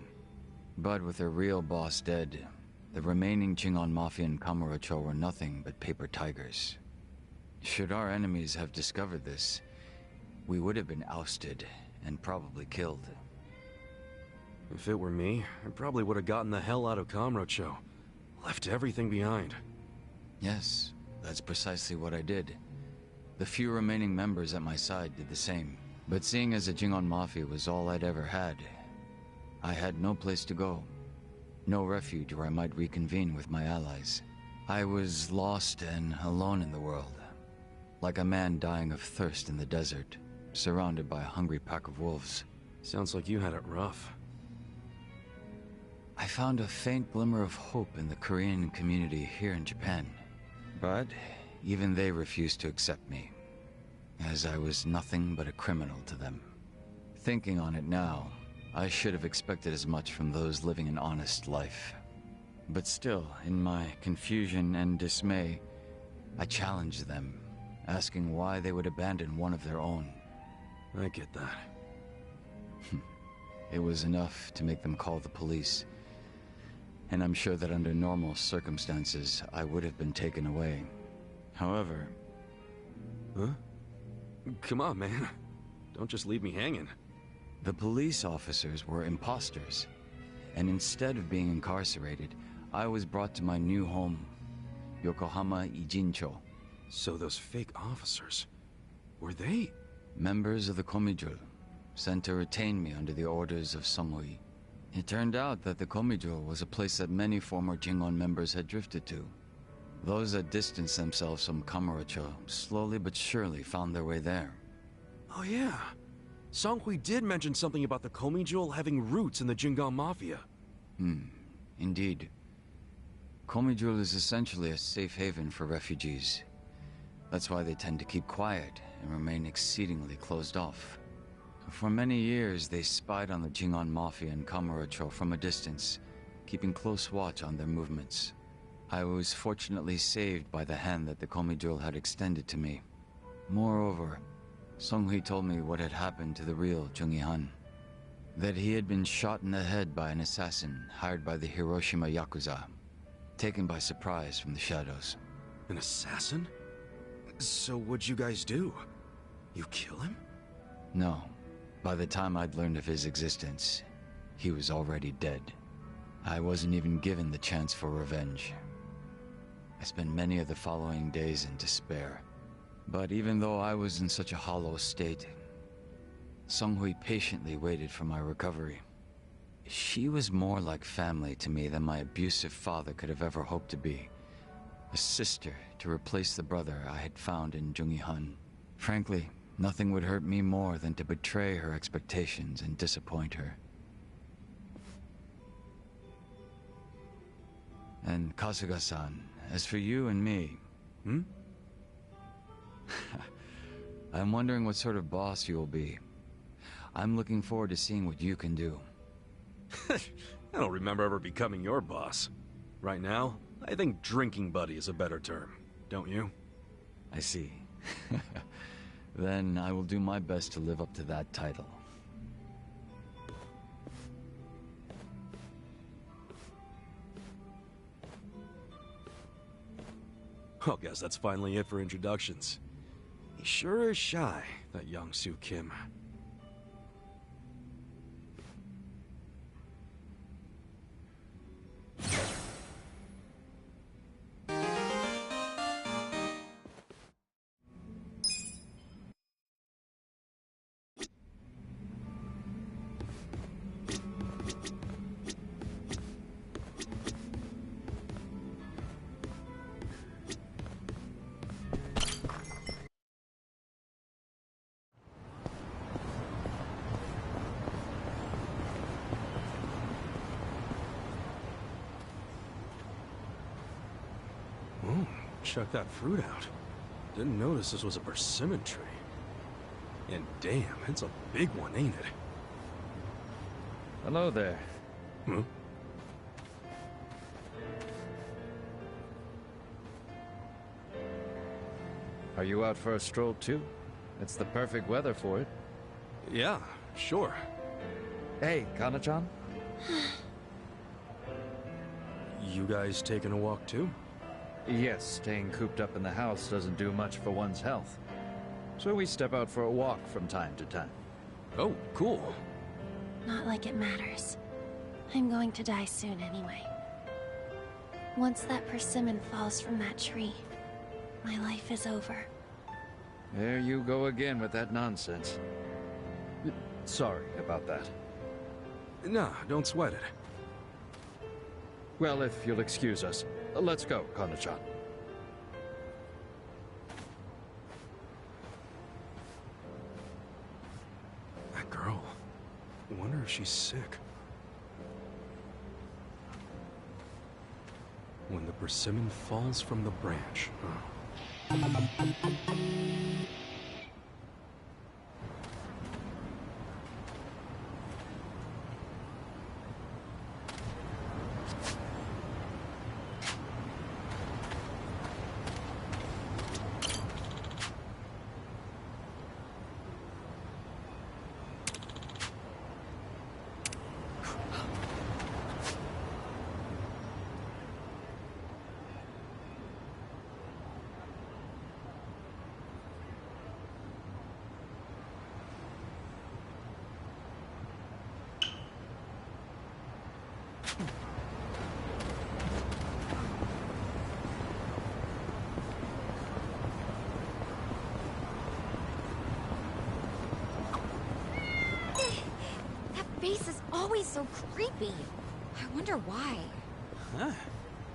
But with their real boss dead, the remaining Jingon Mafia in Kamurocho were nothing but paper tigers. Should our enemies have discovered this, we would have been ousted and probably killed. If it were me, I probably would have gotten the hell out of Kamurocho. Left everything behind. Yes, that's precisely what I did. The few remaining members at my side did the same. But seeing as the Jingon Mafia was all I'd ever had, I had no place to go. No refuge where I might reconvene with my allies. I was lost and alone in the world. Like a man dying of thirst in the desert. surrounded by a hungry pack of wolves. Sounds like you had it rough. I found a faint glimmer of hope in the Korean community here in Japan, but even they refused to accept me, as I was nothing but a criminal to them. Thinking on it now, I should have expected as much from those living an honest life. But still, in my confusion and dismay, I challenged them, asking why they would abandon one of their own. I get that. It was enough to make them call the police. And I'm sure that under normal circumstances, I would have been taken away. However... Huh? Come on, man. Don't just leave me hanging. The police officers were imposters. And instead of being incarcerated, I was brought to my new home, Yokohama Ijincho. So those fake officers, were they? Members of the Komijul, sent to retain me under the orders of Samui. It turned out that the Komijul was a place that many former Jingon members had drifted to. Those that distanced themselves from Kamurocho slowly but surely found their way there. Oh yeah. Songhui did mention something about the Komijul having roots in the Jingon Mafia. Indeed. Komijul is essentially a safe haven for refugees. That's why they tend to keep quiet and remain exceedingly closed off. For many years, they spied on the Jingon Mafia in Kamurocho from a distance, keeping close watch on their movements. I was fortunately saved by the hand that the Komijul had extended to me. Moreover, Songhui told me what had happened to the real Jungi-han. That he had been shot in the head by an assassin hired by the Hiroshima Yakuza, taken by surprise from the shadows. An assassin? So what'd you guys do? You kill him? No. By the time I'd learned of his existence, he was already dead. I wasn't even given the chance for revenge. I spent many of the following days in despair. But even though I was in such a hollow state, Songhui patiently waited for my recovery. She was more like family to me than my abusive father could have ever hoped to be. A sister to replace the brother I had found in Jungi-han. Frankly, nothing would hurt me more than to betray her expectations and disappoint her. And Kasuga-san, as for you and me... I'm wondering what sort of boss you will be. I'm looking forward to seeing what you can do. I don't remember ever becoming your boss. Right now, I think drinking buddy is a better term, don't you? I see. Then I will do my best to live up to that title. Well, guess that's finally it for introductions. He sure is shy, that young Soo Kim. Check that fruit out. Didn't notice this was a persimmon tree. And damn, it's a big one, ain't it? Hello there. Huh? Are you out for a stroll too? It's the perfect weather for it. Yeah, sure. Hey, Kana-chan? You guys taking a walk too? Yes, staying cooped up in the house doesn't do much for one's health. So we step out for a walk from time to time. Oh, cool. Not like it matters. I'm going to die soon anyway. Once that persimmon falls from that tree, my life is over. There you go again with that nonsense. Sorry about that. Nah, don't sweat it. Well, if you'll excuse us, let's go, Kana-chan. Wonder if she's sick. When the persimmon falls from the branch. Face is always so creepy. I wonder why. Huh?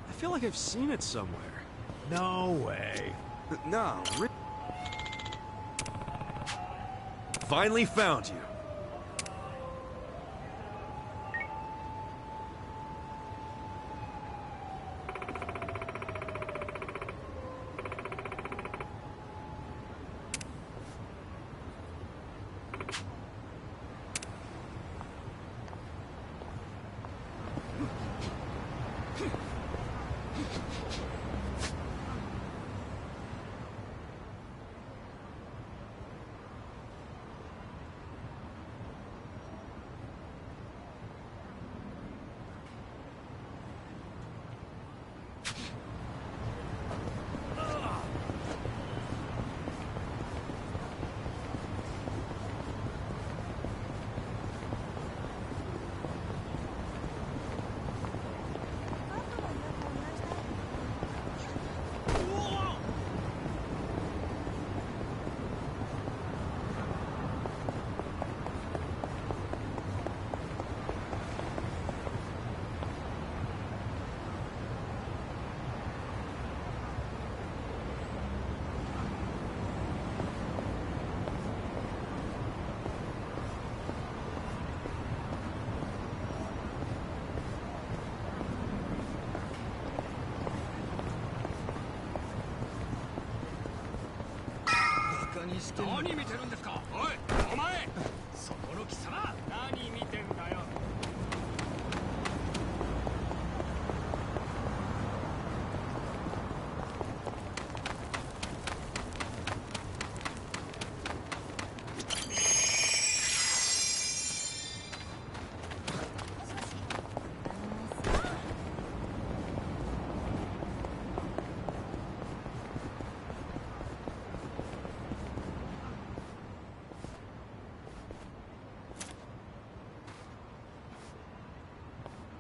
I feel like I've seen it somewhere. No way. No, Finally found you.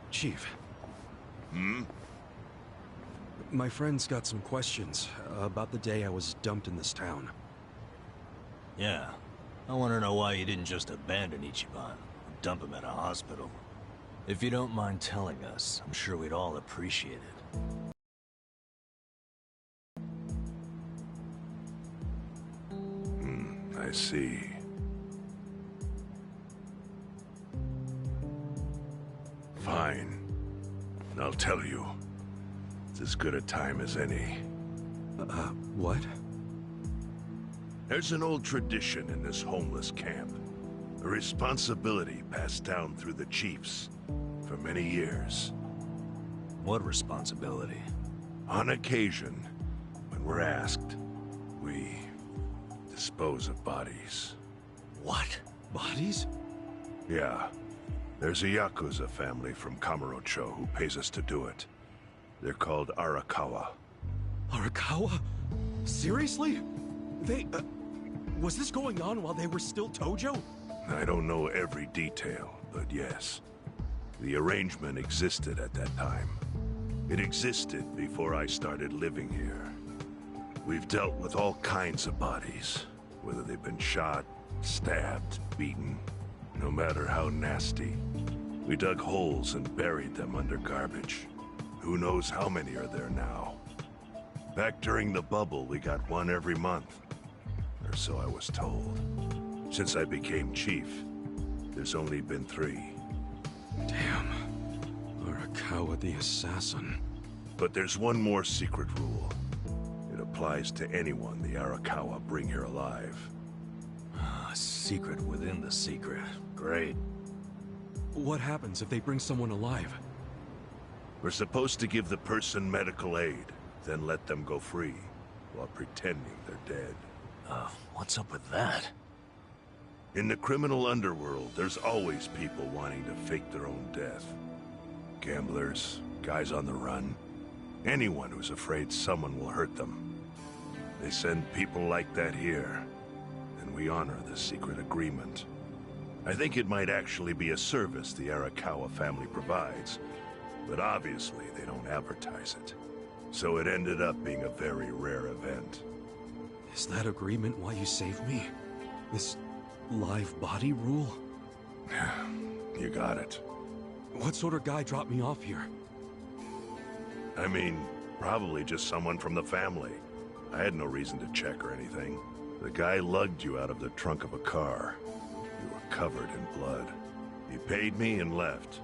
Chief. My friend's got some questions about the day I was dumped in this town. Yeah. I want to know why you didn't just abandon Ichiban and dump him at a hospital. If you don't mind telling us, I'm sure we'd all appreciate it. I see. Fine. I'll tell you. It's as good a time as any. What? There's an old tradition in this homeless camp. A responsibility passed down through the chiefs for many years. What responsibility? On occasion, when we're asked, we dispose of bodies. What? Bodies? Yeah. There's a Yakuza family from Kamurocho who pays us to do it. They're called Arakawa. Arakawa? Seriously? They, was this going on while they were still Tojo? I don't know every detail, but yes. The arrangement existed at that time. It existed before I started living here. We've dealt with all kinds of bodies, whether they've been shot, stabbed, beaten, no matter how nasty. We dug holes and buried them under garbage. Who knows how many are there now? Back during the bubble, we got one every month. Or so I was told. Since I became chief, There's only been 3. Damn. Arakawa the assassin. But there's one more secret rule. It applies to anyone the Arakawa bring here alive. A secret within the secret. Great. What happens if they bring someone alive? We're supposed to give the person medical aid, then let them go free, while pretending they're dead. What's up with that? In the criminal underworld, there's always people wanting to fake their own death. Gamblers, guys on the run, anyone who's afraid someone will hurt them. They send people like that here, and we honor the secret agreement. I think it might actually be a service the Arakawa family provides, but obviously they don't advertise it. So it ended up being a very rare event. Is that agreement why you saved me? This live body rule? You got it. What sort of guy dropped me off here? I mean, probably just someone from the family. I had no reason to check or anything. The guy lugged you out of the trunk of a car. You were covered in blood. He paid me and left.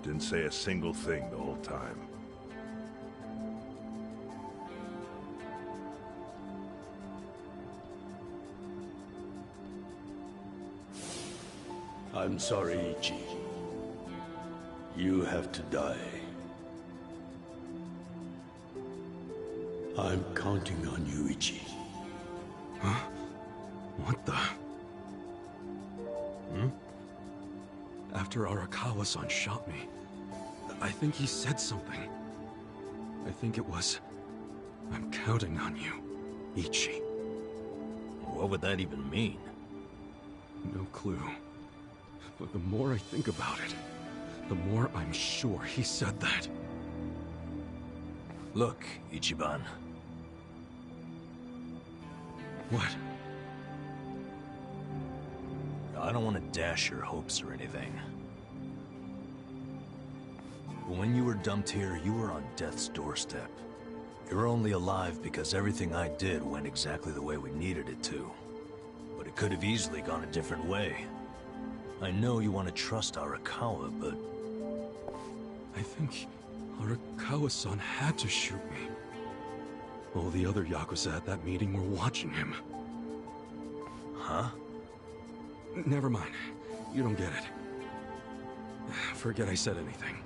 Didn't say a single thing the whole time. I'm sorry, Ichi. You have to die. I'm counting on you, Ichi. Huh? What the? After Arakawa-san shot me, I think he said something. I think it was, I'm counting on you, Ichi. What would that even mean? No clue. But the more I think about it, the more I'm sure he said that. Look, Ichiban. What? I don't want to dash your hopes or anything. But when you were dumped here, you were on death's doorstep. You're only alive because everything I did went exactly the way we needed it to. But it could have easily gone a different way. I know you want to trust Arakawa, but... I think Arakawa-san had to shoot me. All the other Yakuza at that meeting were watching him. Huh? Never mind. You don't get it. Forget I said anything.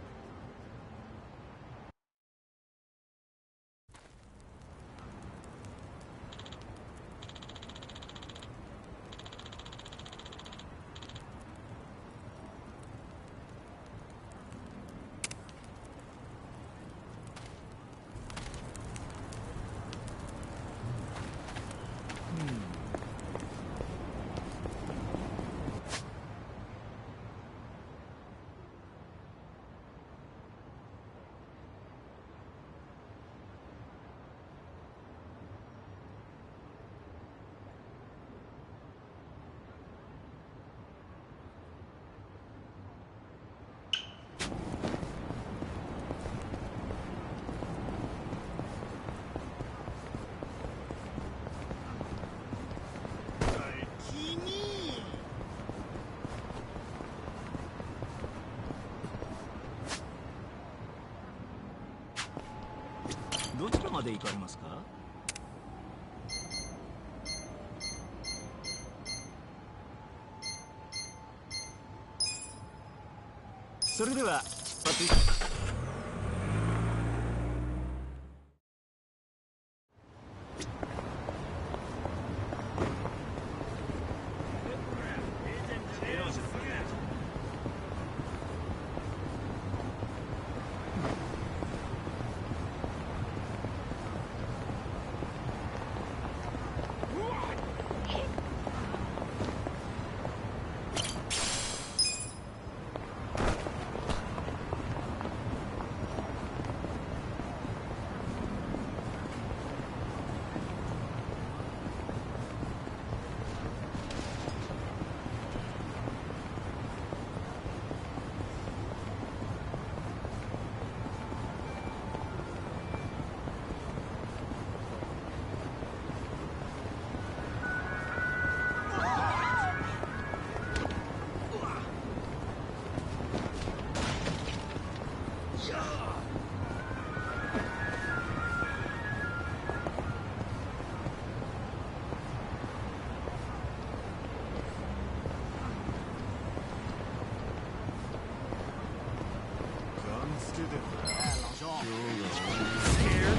Scared?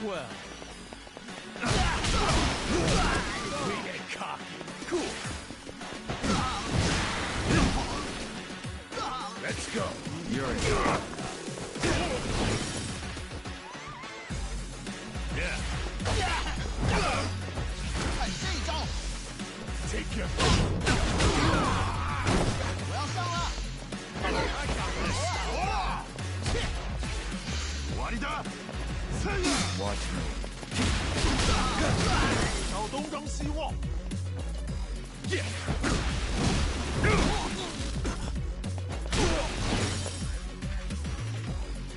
Well. We get cocky. Cool. Let's go. You're in. Yeah. Take your... Watch me.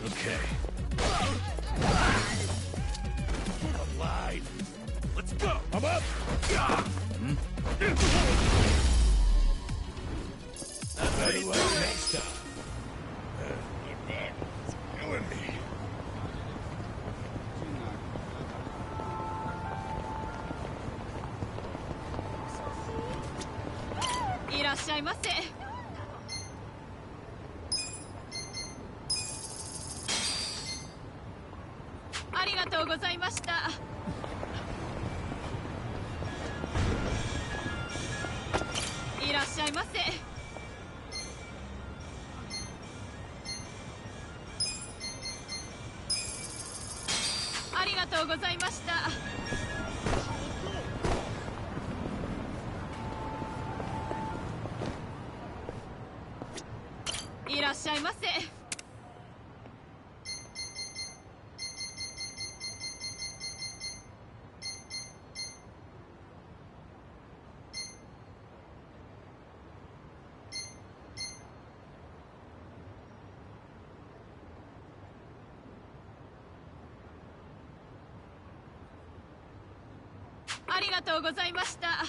Okay. Get alive. Let's go. I'm up. Better luck next time. It's killing me. いらっしゃいませ。ありがとうございました。いらっしゃいませ。ありがとうございました。いらっしゃいませ。ありがとうございました。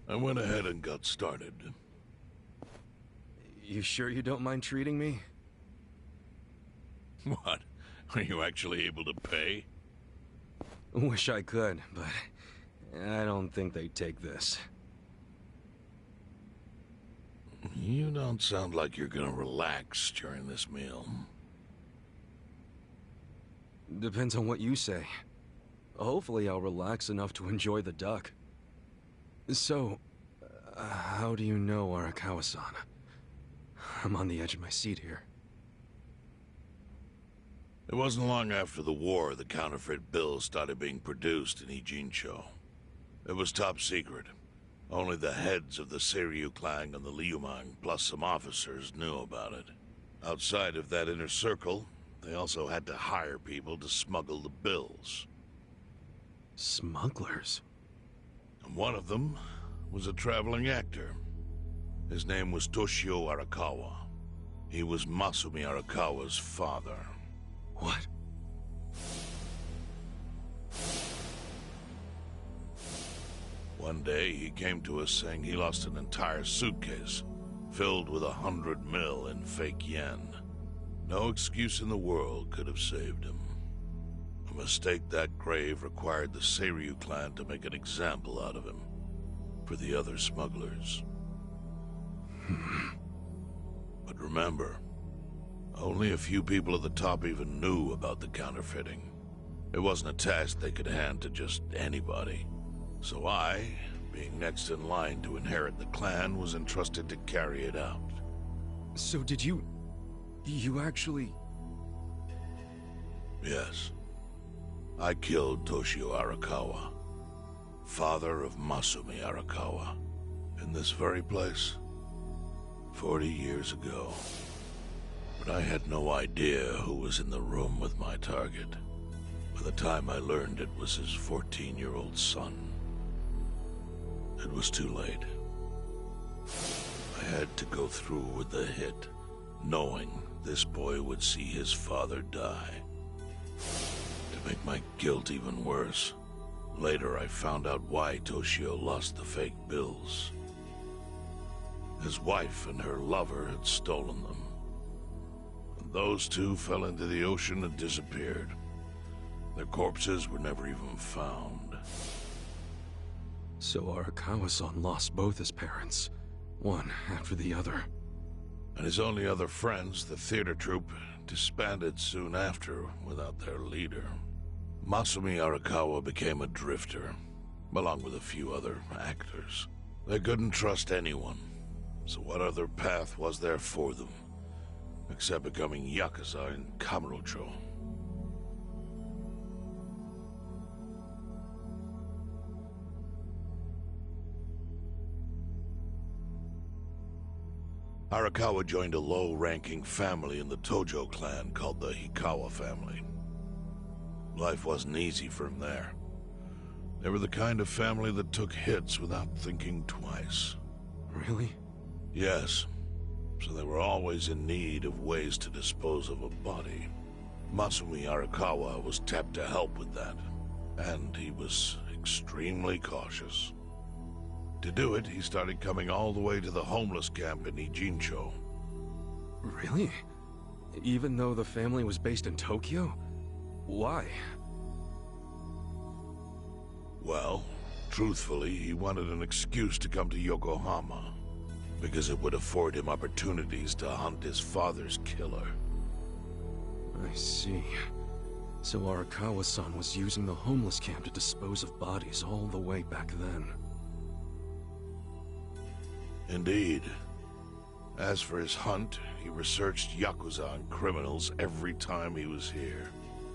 I went ahead and got started. You sure you don't mind treating me? What? Are you actually able to pay? Wish I could, but I don't think they'd take this. You don't sound like you're gonna relax during this meal. Depends on what you say. Hopefully I'll relax enough to enjoy the duck. So, how do you know Arakawa-san? I'm on the edge of my seat here. It wasn't long after the war the counterfeit bills started being produced in Ijincho. It was top secret. Only the heads of the Seiryu clan and the Liumang, plus some officers, knew about it. Outside of that inner circle, they also had to hire people to smuggle the bills. Smugglers? And one of them was a traveling actor. His name was Toshio Arakawa. He was Masumi Arakawa's father. What? One day, he came to us saying he lost an entire suitcase, filled with 100 mil in fake yen. No excuse in the world could have saved him. A mistake that grave required the Seiryu clan to make an example out of him, for the other smugglers. But remember, only a few people at the top even knew about the counterfeiting. It wasn't a task they could hand to just anybody. So I, being next in line to inherit the clan, was entrusted to carry it out. So did you actually... Yes. I killed Toshio Arakawa, father of Masumi Arakawa, in this very place. 40 years ago. But I had no idea who was in the room with my target. By the time I learned it was his 14-year-old son, it was too late. I had to go through with the hit, knowing this boy would see his father die. To make my guilt even worse, later I found out why Toshio lost the fake bills. His wife and her lover had stolen them. And those two fell into the ocean and disappeared. Their corpses were never even found. So Arakawa-san lost both his parents, one after the other. And his only other friends, the theater troupe, disbanded soon after without their leader. Masumi Arakawa became a drifter, along with a few other actors. They couldn't trust anyone, so what other path was there for them, except becoming Yakuza in Kamurocho? Arakawa joined a low-ranking family in the Tojo clan called the Hikawa family. Life wasn't easy for him there. They were the kind of family that took hits without thinking twice. Really? Yes. So they were always in need of ways to dispose of a body. Masumi Arakawa was tapped to help with that, and he was extremely cautious. To do it, he started coming all the way to the homeless camp in Ijincho. Really? Even though the family was based in Tokyo? Why? Well, truthfully, he wanted an excuse to come to Yokohama, because it would afford him opportunities to hunt his father's killer. I see. So Arakawa-san was using the homeless camp to dispose of bodies all the way back then. Indeed. As for his hunt, he researched Yakuza and criminals every time he was here.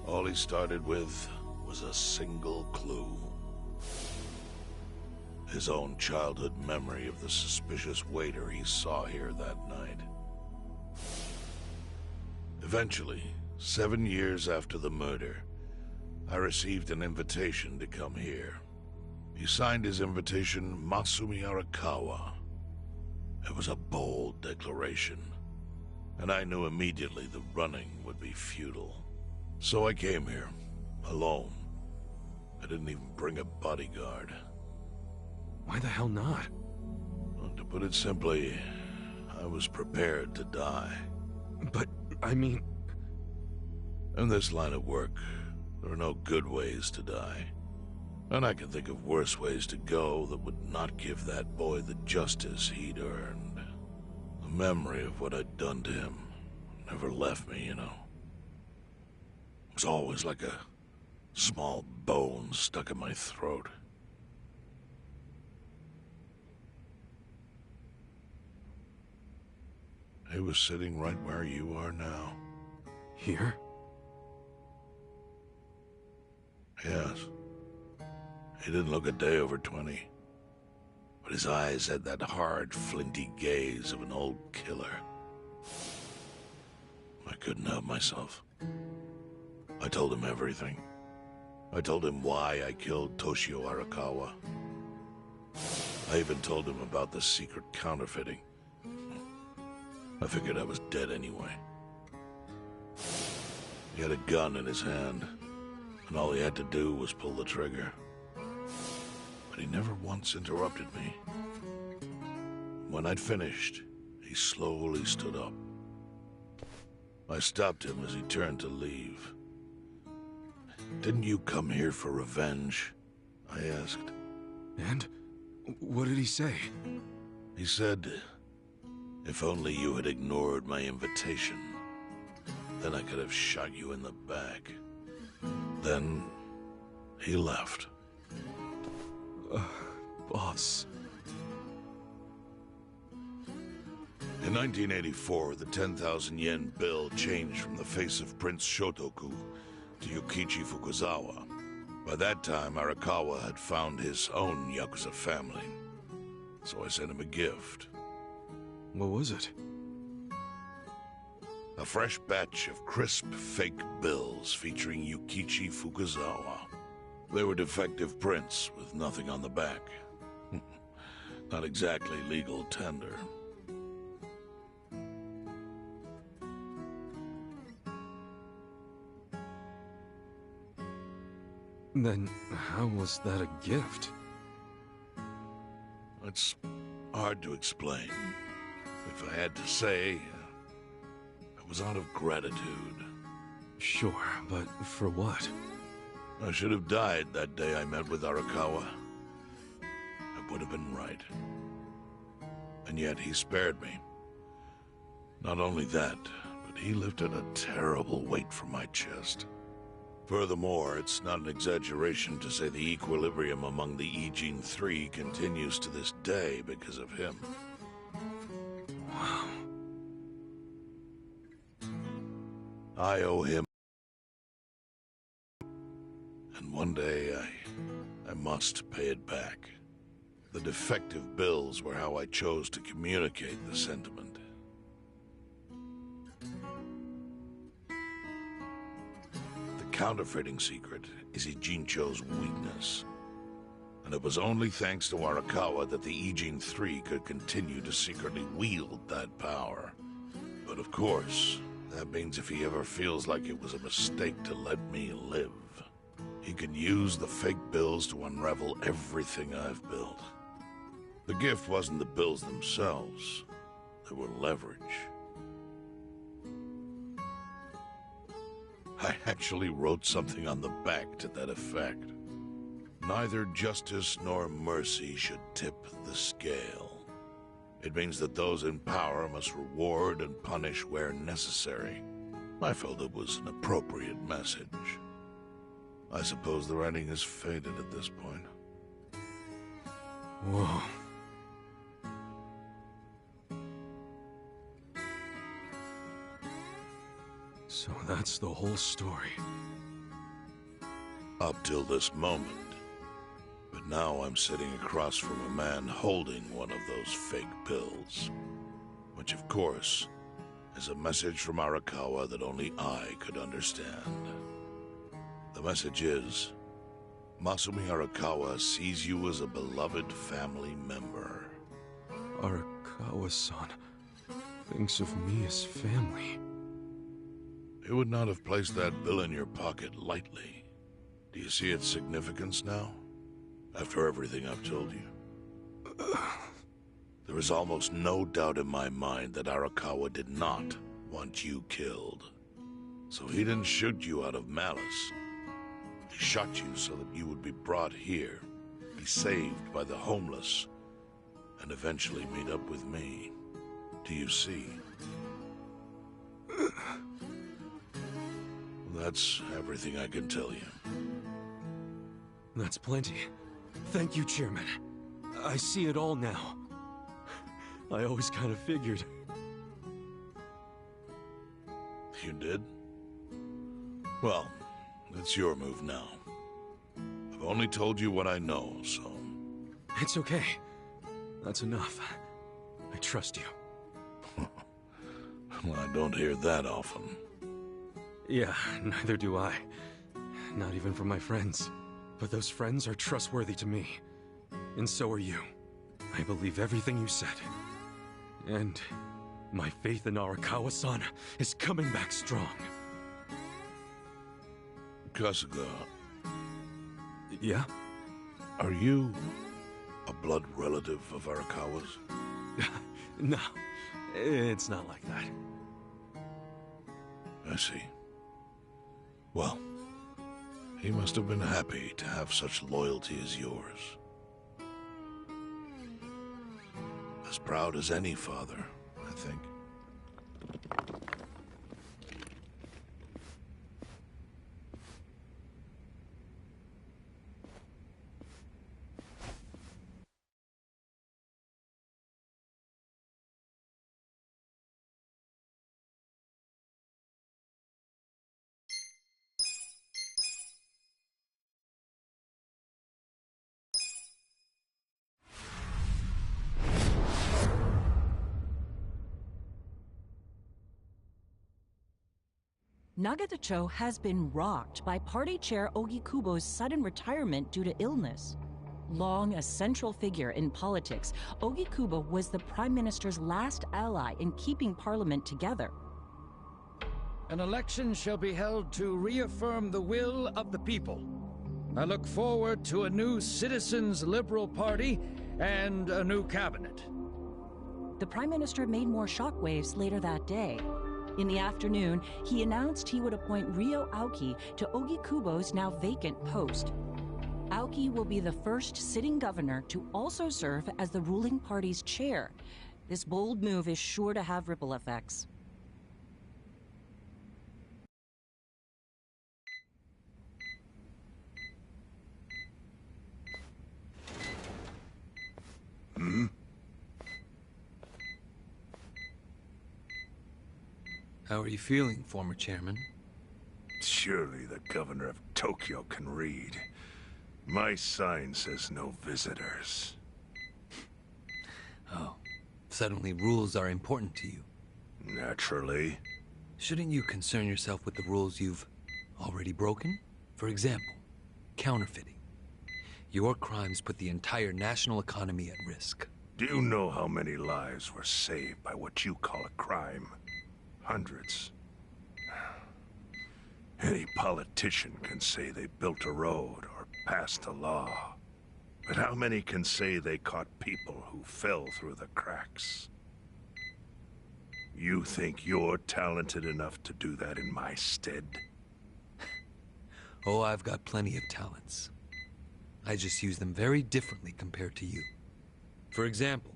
All he started with was a single clue. His own childhood memory of the suspicious waiter he saw here that night. Eventually, 7 years after the murder, I received an invitation to come here. He signed his invitation Masumi Arakawa. It was a bold declaration, and I knew immediately the running would be futile. So I came here, alone. I didn't even bring a bodyguard. Why the hell not? Well, to put it simply, I was prepared to die. But, I mean... In this line of work, there are no good ways to die. And I can think of worse ways to go that would not give that boy the justice he'd earned. The memory of what I'd done to him never left me, you know. It was always like a small bone stuck in my throat. He was sitting right where you are now. Here? Yes. He didn't look a day over 20. But his eyes had that hard, flinty gaze of an old killer. I couldn't help myself. I told him everything. I told him why I killed Toshio Arakawa. I even told him about the secret counterfeiting. I figured I was dead anyway. He had a gun in his hand, and all he had to do was pull the trigger. But he never once interrupted me. When I'd finished, he slowly stood up. I stopped him as he turned to leave. "Didn't you come here for revenge?" I asked. And? What did he say? He said, "If only you had ignored my invitation, then I could have shot you in the back." Then he left. Boss. In 1984, the 10,000 yen bill changed from the face of Prince Shotoku to Yukichi Fukuzawa. By that time, Arakawa had found his own Yakuza family, so I sent him a gift. What was it? A fresh batch of crisp, fake bills featuring Yukichi Fukuzawa. They were defective prints with nothing on the back. Not exactly legal tender. Then how was that a gift? It's hard to explain. If I had to say, it was out of gratitude. Sure, but for what? I should have died that day I met with Arakawa. I would have been right. And yet he spared me. Not only that, but he lifted a terrible weight from my chest. Furthermore, it's not an exaggeration to say the equilibrium among the Ijin Three continues to this day because of him. Wow. I owe him. And one day, I must pay it back. The defective bills were how I chose to communicate the sentiment. The counterfeiting secret is Ijincho's weakness. And it was only thanks to Arakawa that the Ijin Three could continue to secretly wield that power. But of course, that means if he ever feels like it was a mistake to let me live, he can use the fake bills to unravel everything I've built. The gift wasn't the bills themselves. They were leverage. I actually wrote something on the back to that effect. Neither justice nor mercy should tip the scale. It means that those in power must reward and punish where necessary. I felt it was an appropriate message. I suppose the writing is faded at this point. Whoa. So that's the whole story. Up till this moment. But now I'm sitting across from a man holding one of those fake bills. Which, of course, is a message from Arakawa that only I could understand. The message is, Masumi Arakawa sees you as a beloved family member. Arakawa-san thinks of me as family. You would not have placed that bill in your pocket lightly. Do you see its significance now? After everything I've told you? There is almost no doubt in my mind that Arakawa did not want you killed. So he didn't shoot you out of malice. He shot you so that you would be brought here, be saved by the homeless, and eventually meet up with me. Do you see? That's everything I can tell you. That's plenty. Thank you, Chairman. I see it all now. I always kind of figured. You did? Well, it's your move now. I've only told you what I know, so... It's okay. That's enough. I trust you. Well, I don't hear that often. Yeah, neither do I. Not even from my friends. But those friends are trustworthy to me. And so are you. I believe everything you said. And my faith in Arakawa-san is coming back strong. Kasuga. Yeah? Are you a blood relative of Arakawa's? No, it's not like that. I see. Well, he must have been happy to have such loyalty as yours. As proud as any father, I think. Nagatacho has been rocked by party chair Ogikubo's sudden retirement due to illness. Long a central figure in politics, Ogikubo was the Prime Minister's last ally in keeping Parliament together. An election shall be held to reaffirm the will of the people. I look forward to a new Citizens' Liberal Party and a new cabinet. The Prime Minister made more shockwaves later that day. In the afternoon, he announced he would appoint Ryo Aoki to Ogikubo's now vacant post. Aoki will be the first sitting governor to also serve as the ruling party's chair. This bold move is sure to have ripple effects. How are you feeling, former chairman? Surely the governor of Tokyo can read. My sign says no visitors. Oh, suddenly rules are important to you. Naturally. Shouldn't you concern yourself with the rules you've already broken? For example, counterfeiting. Your crimes put the entire national economy at risk. Do you know how many lives were saved by what you call a crime? Hundreds. Any politician can say they built a road or passed a law. But how many can say they caught people who fell through the cracks? You think you're talented enough to do that in my stead? Oh, I've got plenty of talents. I just use them very differently compared to you. For example,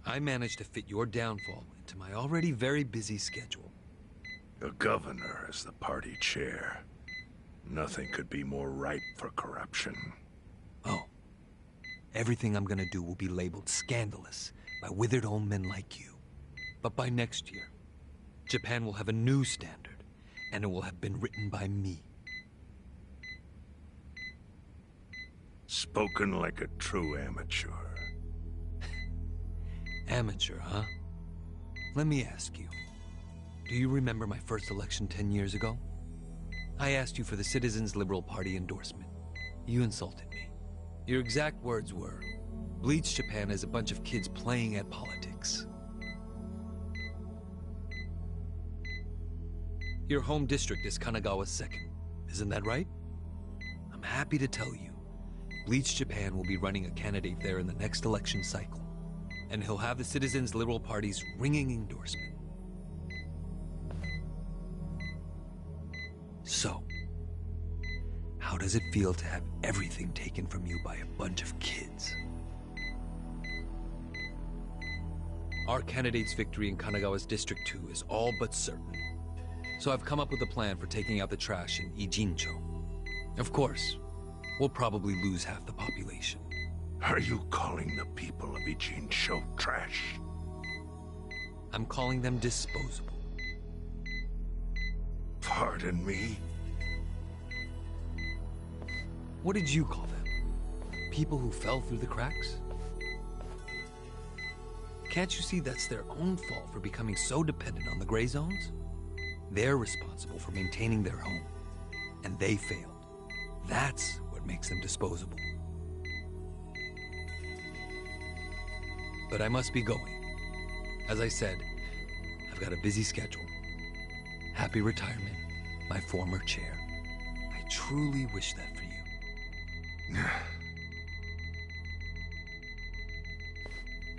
I managed to fit your downfall into my already very busy schedule. A governor as the party chair. Nothing could be more ripe for corruption. Oh. Everything I'm gonna do will be labeled scandalous by withered old men like you. But by next year, Japan will have a new standard, and it will have been written by me. Spoken like a true amateur. Amateur, huh? Let me ask you. Do you remember my first election 10 years ago? I asked you for the Citizens' Liberal Party endorsement. You insulted me. Your exact words were, "Bleach Japan is a bunch of kids playing at politics." Your home district is Kanagawa's second. Isn't that right? I'm happy to tell you, Bleach Japan will be running a candidate there in the next election cycle. And he'll have the Citizens' Liberal Party's ringing endorsement. So, how does it feel to have everything taken from you by a bunch of kids? Our candidate's victory in Kanagawa's District 2 is all but certain. So I've come up with a plan for taking out the trash in Ijincho. Of course, we'll probably lose half the population. Are you calling the people of Ijincho trash? I'm calling them disposable. Pardon me? What did you call them? People who fell through the cracks? Can't you see that's their own fault for becoming so dependent on the gray zones? They're responsible for maintaining their home, and they failed. That's what makes them disposable. But I must be going. As I said, I've got a busy schedule. Happy retirement, my former chair. I truly wish that for you.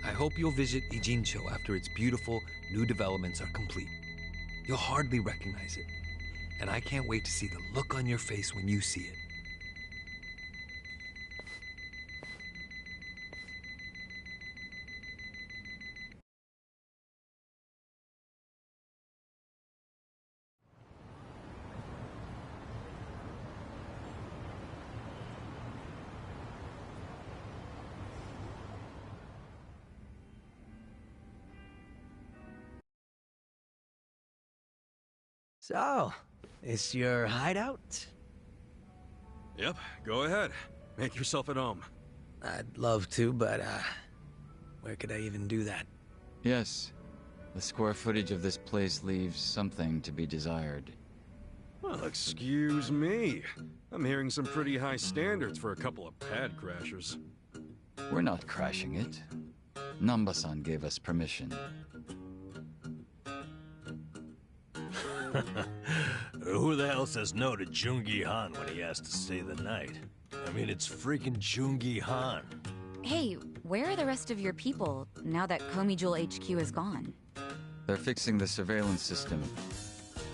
I hope you'll visit Ijincho after its beautiful new developments are complete. You'll hardly recognize it, and I can't wait to see the look on your face when you see it. So, it's your hideout? Yep, go ahead. Make yourself at home. I'd love to, but, where could I even do that? Yes. The square footage of this place leaves something to be desired. Well, excuse me. I'm hearing some pretty high standards for a couple of pad crashers. We're not crashing it. Namba-san gave us permission. Who the hell says no to Jungi Han when he asks to stay the night? I mean, it's freaking Jungi Han. Hey, where are the rest of your people now that Komijul HQ is gone? They're fixing the surveillance system.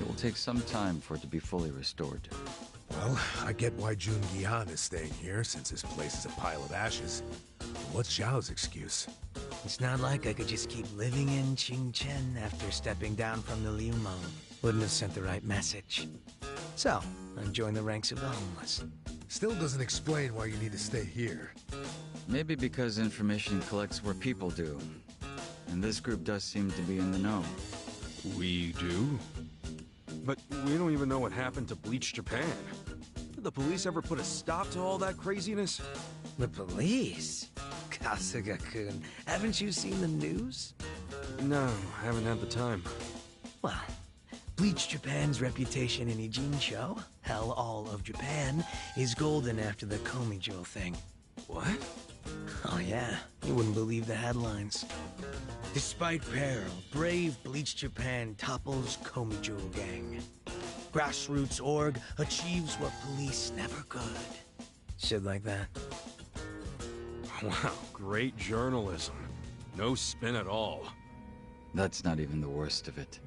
It will take some time for it to be fully restored. Well, I get why Jungi Han is staying here, since his place is a pile of ashes. What's Zhao's excuse? It's not like I could just keep living in Qingchen after stepping down from the Liu Meng. Wouldn't have sent the right message. So, I joined the ranks of the homeless. Still doesn't explain why you need to stay here. Maybe because information collects where people do. And this group does seem to be in the know. We do? But we don't even know what happened to Bleach Japan. Did the police ever put a stop to all that craziness? The police? Kasuga-kun, haven't you seen the news? No, haven't had the time. Well, Bleach Japan's reputation in Ijincho, hell, all of Japan, is golden after the Komijul thing. What? Oh yeah, you wouldn't believe the headlines. Despite peril, brave Bleach Japan topples Komijul gang. Grassroots org achieves what police never could. Shit like that. Wow, great journalism. No spin at all. That's not even the worst of it.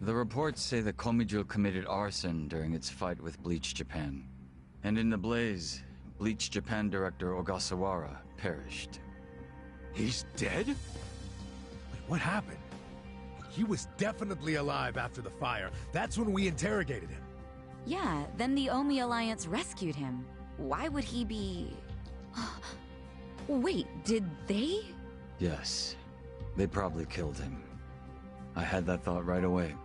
The reports say that Komijul committed arson during its fight with Bleach Japan. And in the blaze, Bleach Japan director Ogasawara perished. He's dead? Wait, what happened? He was definitely alive after the fire. That's when we interrogated him. Yeah, then the Omi Alliance rescued him. Why would he be... Wait, did they? Yes. They probably killed him. I had that thought right away.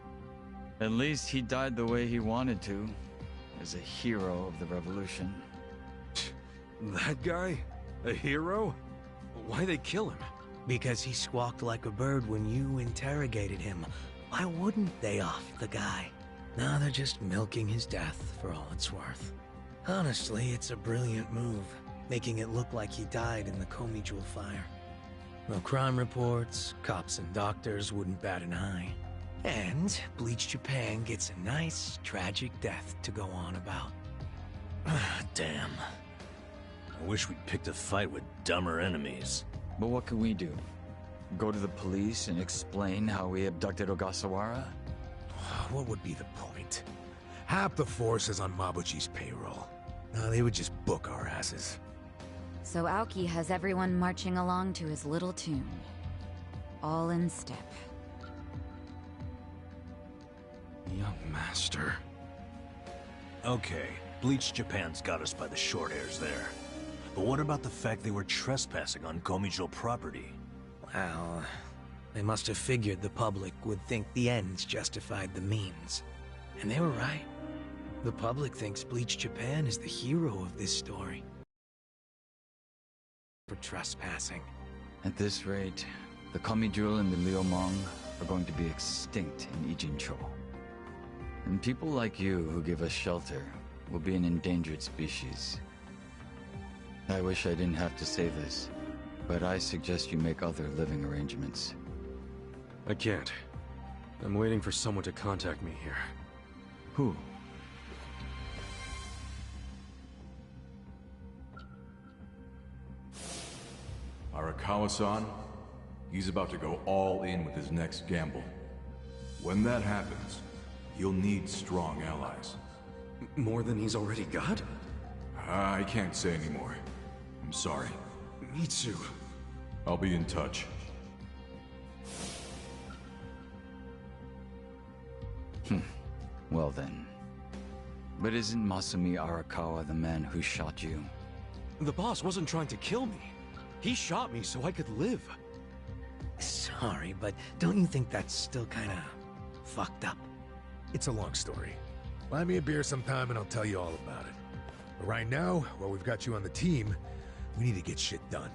At least he died the way he wanted to, as a hero of the revolution. That guy? A hero? Why'd they kill him? Because he squawked like a bird when you interrogated him. Why wouldn't they off the guy? Now they're just milking his death for all it's worth. Honestly, it's a brilliant move, making it look like he died in the Komijul fire. No crime reports, cops and doctors wouldn't bat an eye. And Bleach Japan gets a nice, tragic death to go on about. Damn. I wish we'd picked a fight with dumber enemies. But what can we do? Go to the police and explain how we abducted Ogasawara? What would be the point? Half the force is on Mabuchi's payroll. They would just book our asses. So Aoki has everyone marching along to his little tune. All in step. Young master. Okay, Bleach Japan's got us by the short hairs there. But what about the fact they were trespassing on Komijul property? Well, they must have figured the public would think the ends justified the means. And they were right. The public thinks Bleach Japan is the hero of this story. For trespassing. At this rate, the Komijul and the Liumang are going to be extinct in Ijincho. And people like you who give us shelter will be an endangered species. I wish I didn't have to say this, but I suggest you make other living arrangements. I can't. I'm waiting for someone to contact me here. Who? Arakawa-san, he's about to go all in with his next gamble. When that happens, he'll need strong allies. More than he's already got? I can't say anymore. I'm sorry. Me too. I'll be in touch. Well then. But isn't Masumi Arakawa the man who shot you? The boss wasn't trying to kill me. He shot me so I could live. Sorry, but don't you think that's still kinda fucked up? It's a long story. Buy me a beer sometime and I'll tell you all about it. But right now, while we've got you on the team, we need to get shit done.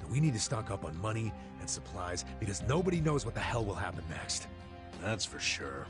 We need to stock up on money and supplies because nobody knows what the hell will happen next. That's for sure.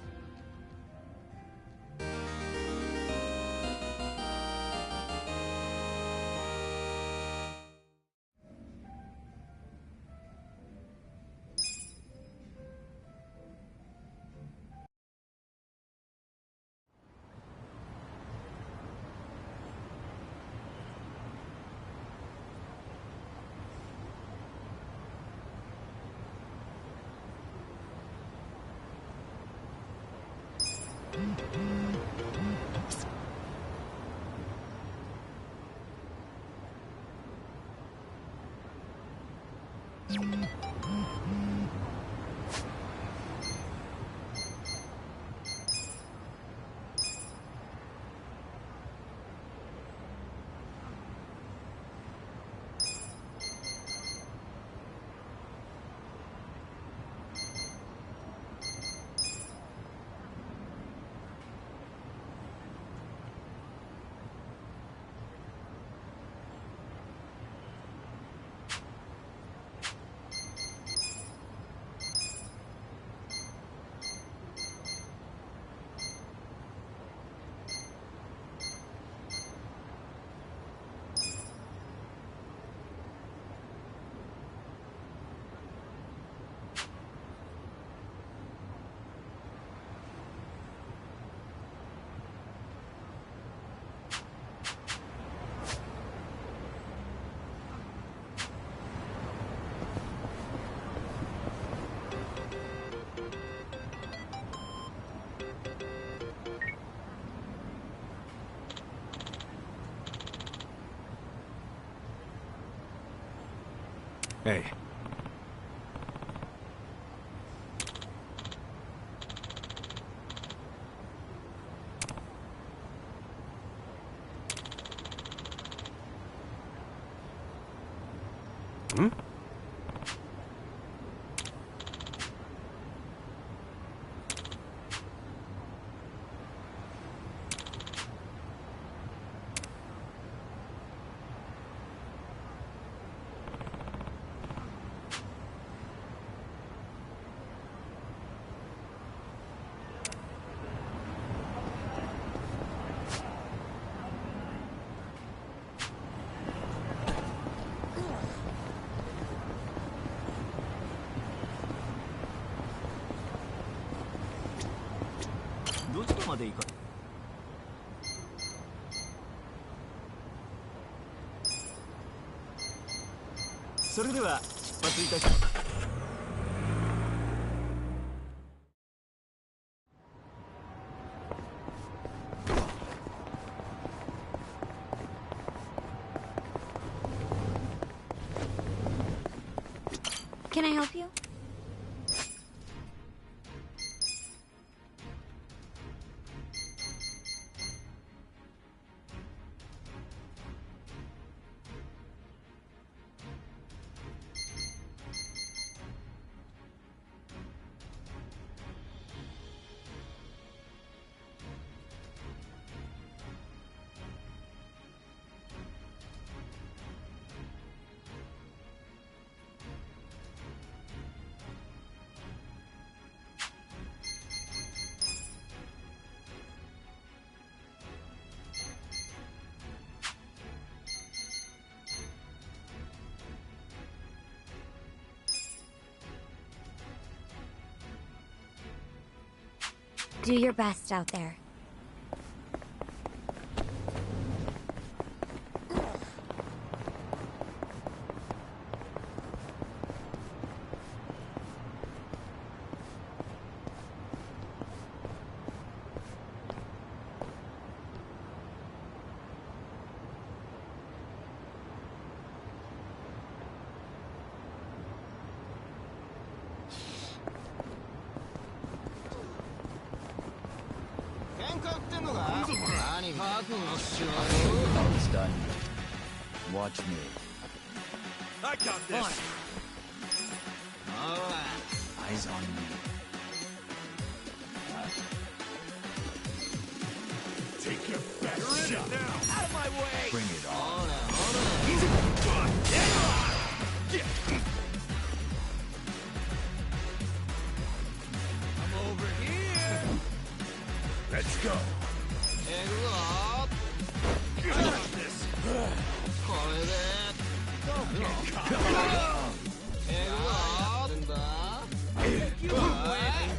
Hey. Hmm? Can I help you? Do your best out there. It's done. Watch me. I got this. Eyes on me. Take your best shot now. Out of my way. Bring it on. I'm over here. Let's go.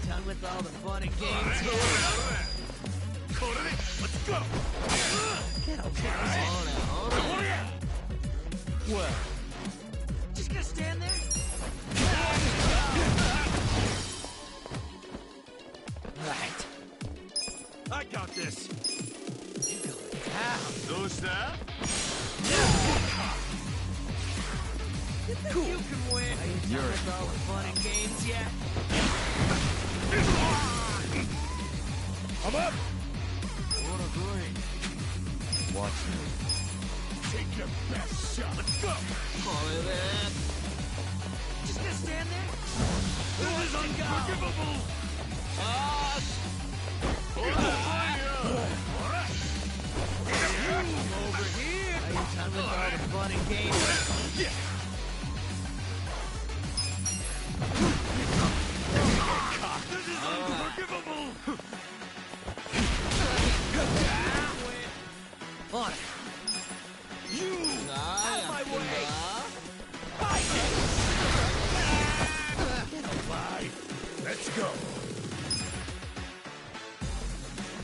Done with all the fun and games here. Let's go. Get over here. What? Just gonna stand there? Right. I got this. How? Who's that? Get Cool. You can win. Are you done with all the fun and games yet? I'm up! Watch me. Take your best shot. Let's go! Call it in. Just gonna stand there? This is unforgivable! Over here! Are you done with all the fun and games? Yeah! This is unforgivable! On it. You! Out of my way! Get alive! Let's go!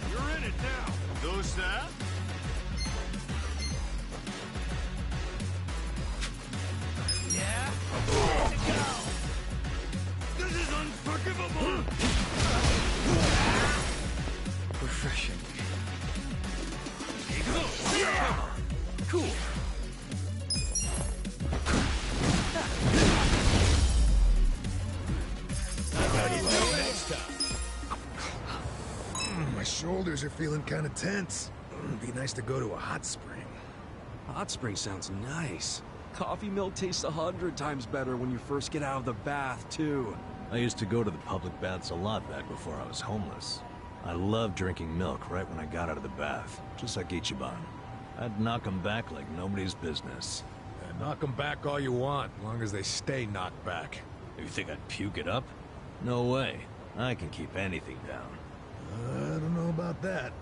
You're in it now! Those that? Yeah? Let's go! This is unforgivable! Refreshing. Cool. My shoulders are feeling kind of tense. It'd be nice to go to a hot spring. Hot spring sounds nice. Coffee milk tastes 100 times better when you first get out of the bath, too. I used to go to the public baths a lot back before I was homeless. I loved drinking milk right when I got out of the bath, just like Ichiban. I'd knock them back like nobody's business. Yeah, knock them back all you want, as long as they stay knocked back. You think I'd puke it up? No way. I can keep anything down. I don't know about that.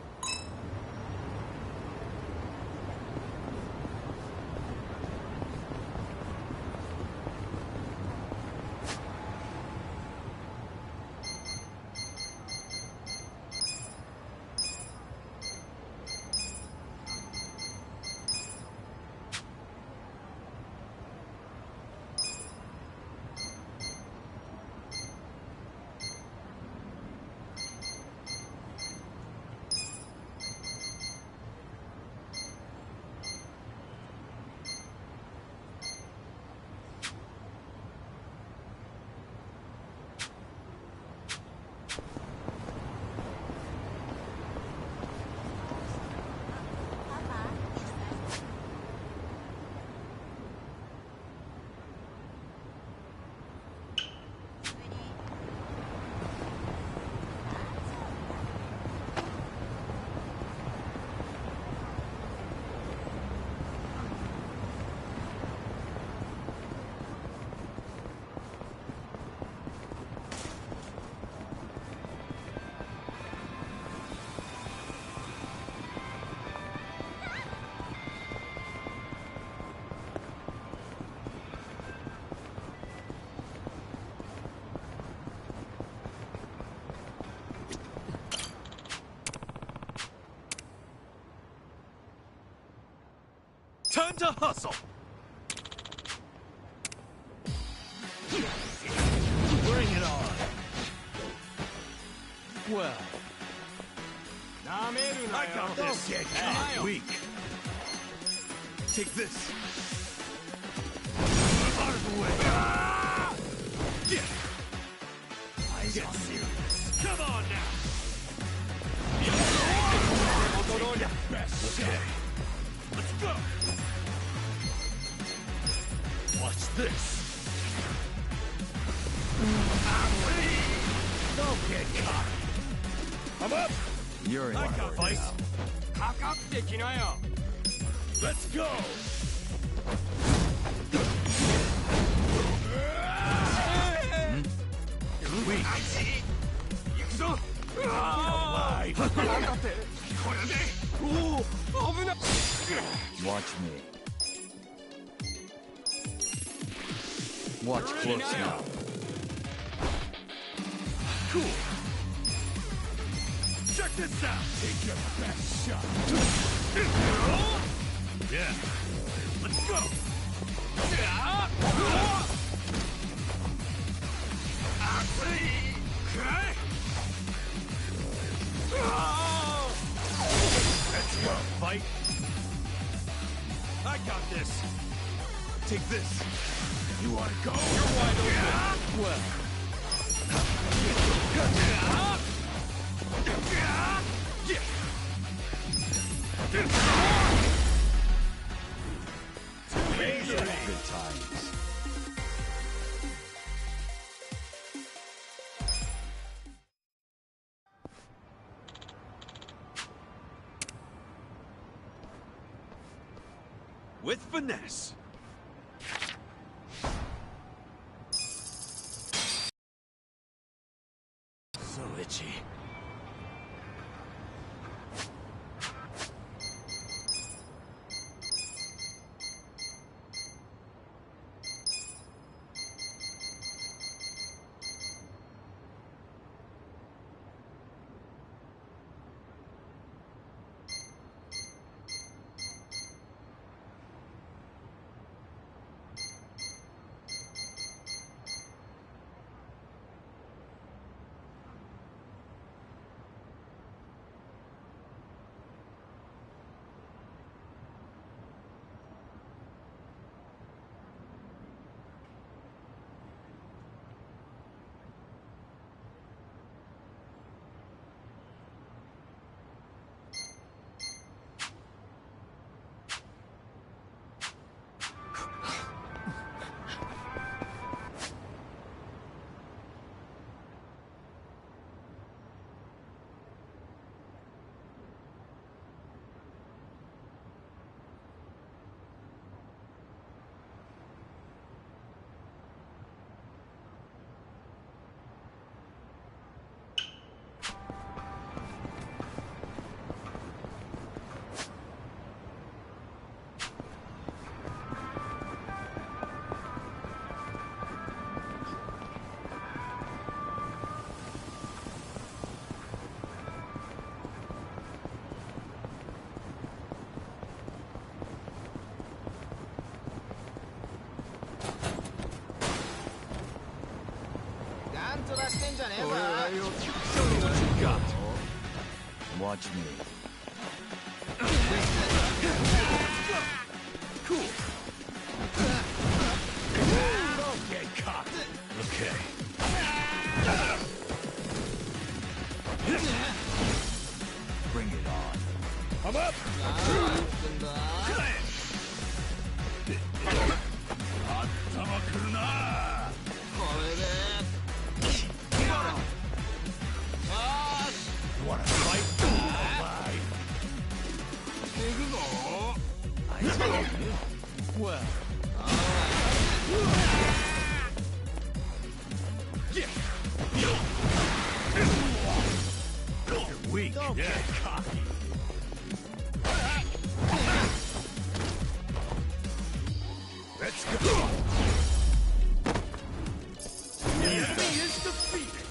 Time to hustle! Bring it on! Well, I got this! Don't get Hey, weak! take this! Out of the way! Yeah. Get serious! Come on now! Best Okay. Let's go! Watch this! Don't get caught! I'm up! you're in I my got order this! now. Let's go! You're weak! Watch me. Watch close now. Cool! Check this out! Take your best shot! Yeah! Let's go! Okay! Let's go! Fight! I got this! Take this! You wanna go? You're wide open. Well. Good times. With finesse. So itchy. Watch me. Cool. Don't get caught. Okay. Bring it on. I'm up. Wanna fight? I told you. Well. You're weak. Don't get cocky. Let's go. The enemy is defeated.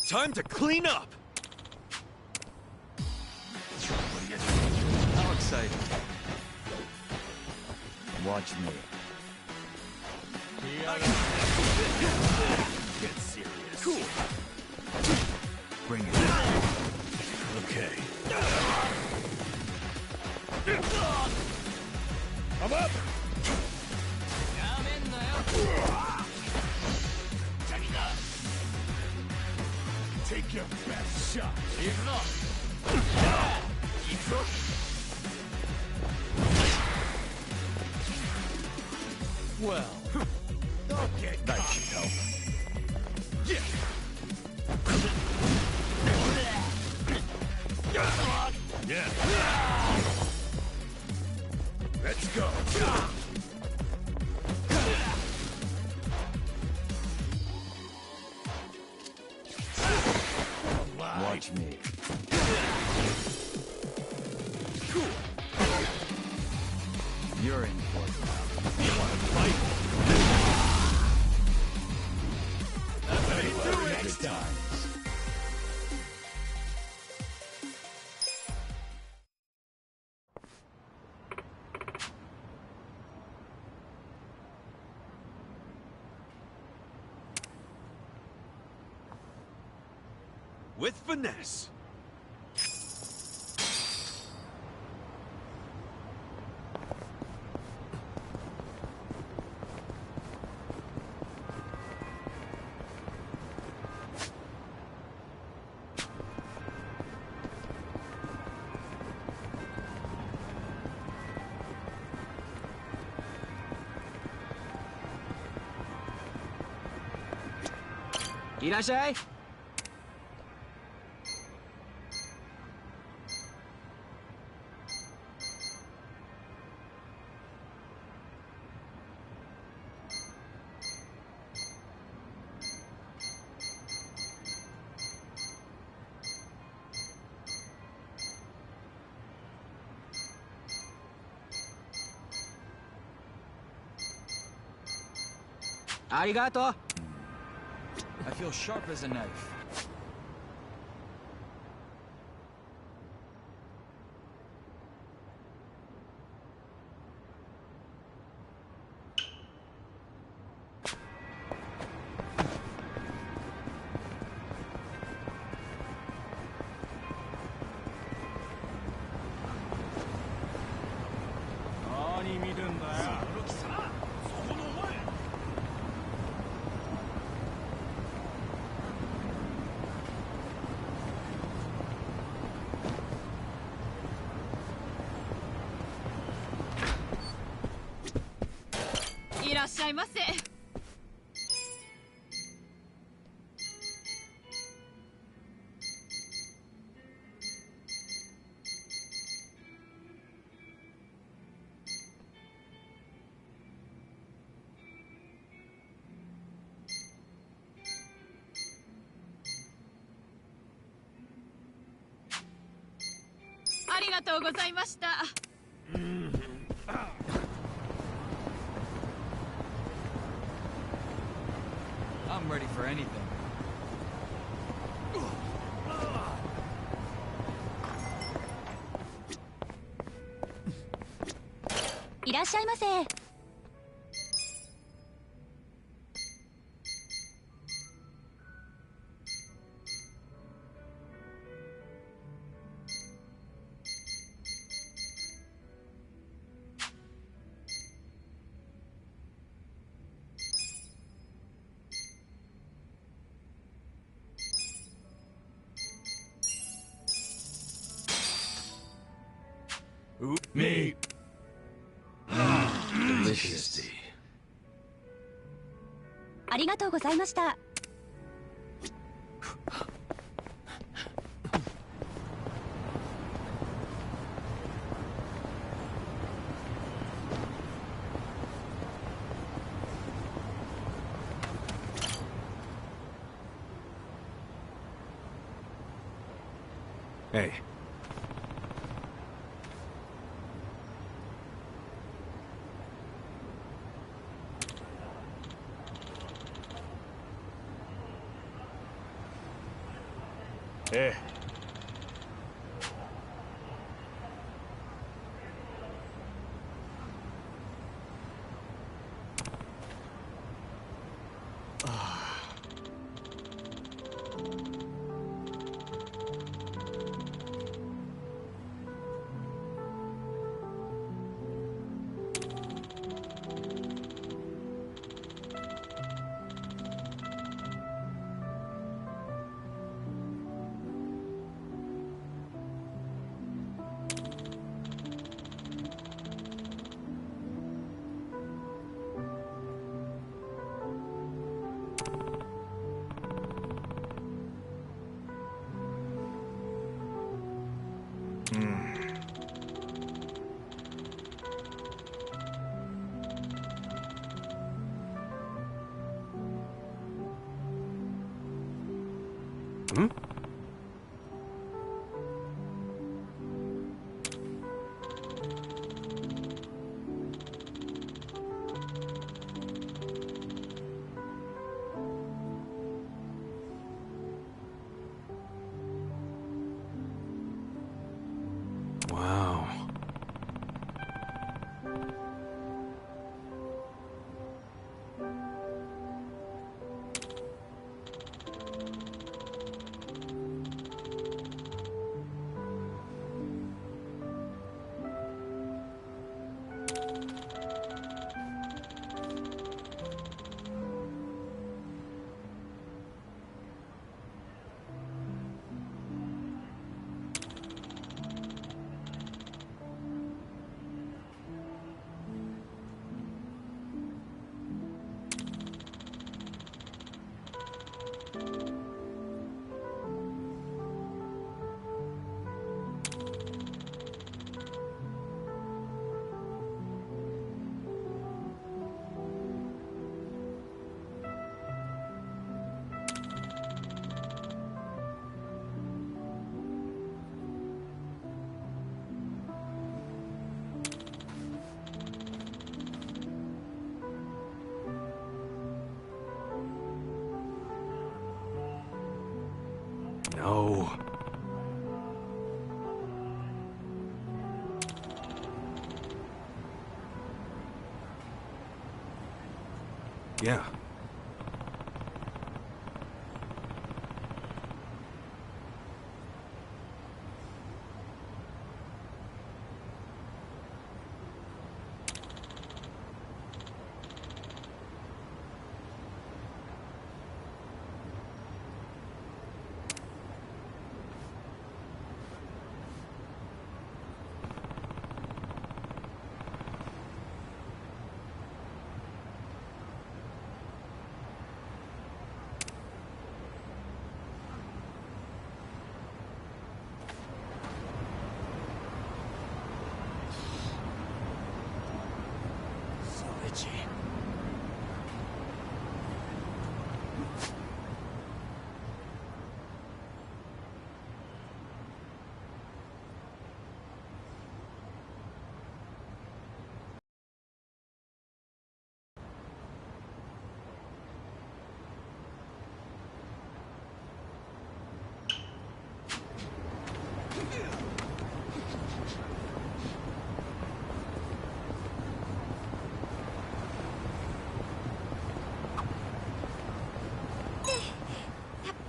Time to clean up! How exciting. Watch me. Get serious. Cool. Bring it on. Okay. I'm up! your best shot. Well, okay, that should help. Yeah. Yeah. Let's go. Watch me. You're in for it now. You want to fight? That's how you do it next time. With finesse. Irashai. Arigato. I feel sharp as a knife. I'm ready for anything. Me. Delicious. ありがとうございました。Hey. Hey. Wow. No. Yeah.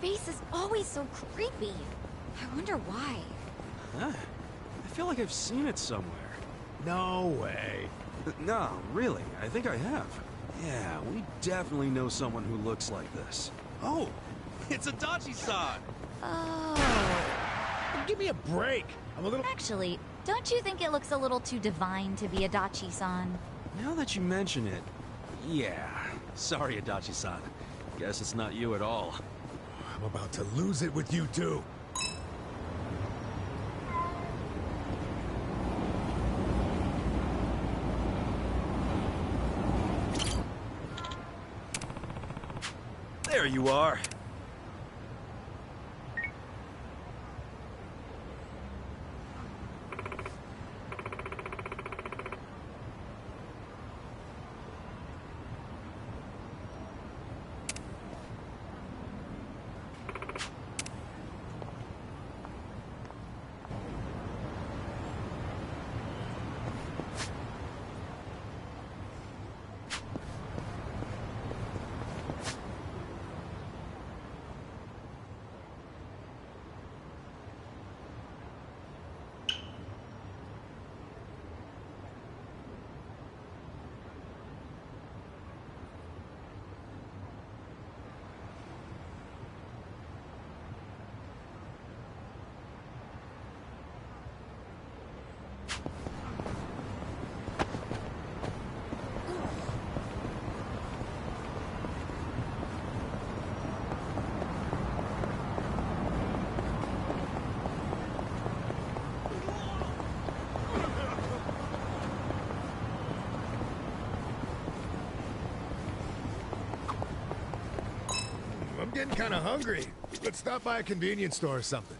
Face is always so creepy. I wonder why. Huh? I feel like I've seen it somewhere. No way. No, really, I think I have. Yeah, we definitely know someone who looks like this. Oh, it's Adachi-san! Oh. Give me a break. I'm a little... Actually, don't you think it looks a little too divine to be Adachi-san? Now that you mention it, yeah. Sorry, Adachi-san. Guess it's not you at all. I'm about to lose it with you two. There you are. getting kind of hungry. Let's stop by a convenience store or something.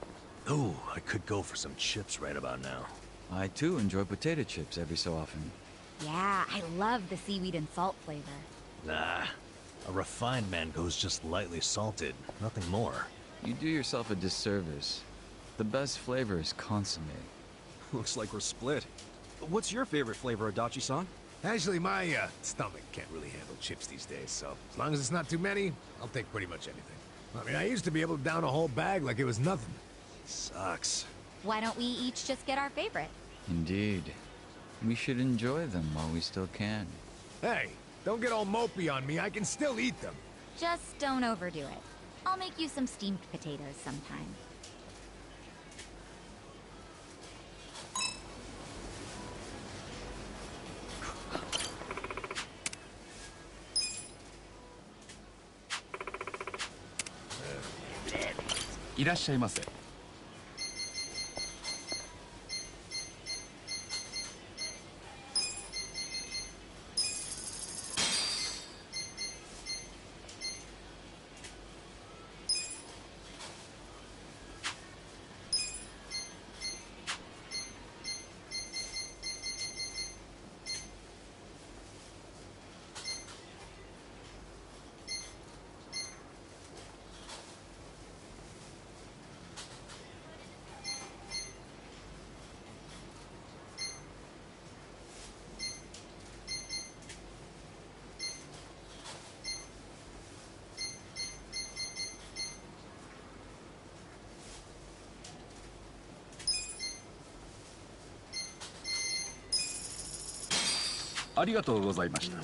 Ooh, I could go for some chips right about now. I too enjoy potato chips every so often. Yeah, I love the seaweed and salt flavor. Nah, a refined mango is just lightly salted, nothing more. You do yourself a disservice. The best flavor is consomme. Looks like we're split. What's your favorite flavor, Adachi-san? Actually, my stomach can't really handle chips these days, so as long as it's not too many, I'll take pretty much anything. I mean, I used to be able to down a whole bag like it was nothing. Sucks. Why don't we each just get our favorite? Indeed. We should enjoy them while we still can. Hey, don't get all mopey on me. I can still eat them. Just don't overdo it. I'll make you some steamed potatoes sometime. Irashaimase. Arigatou gozaimashita.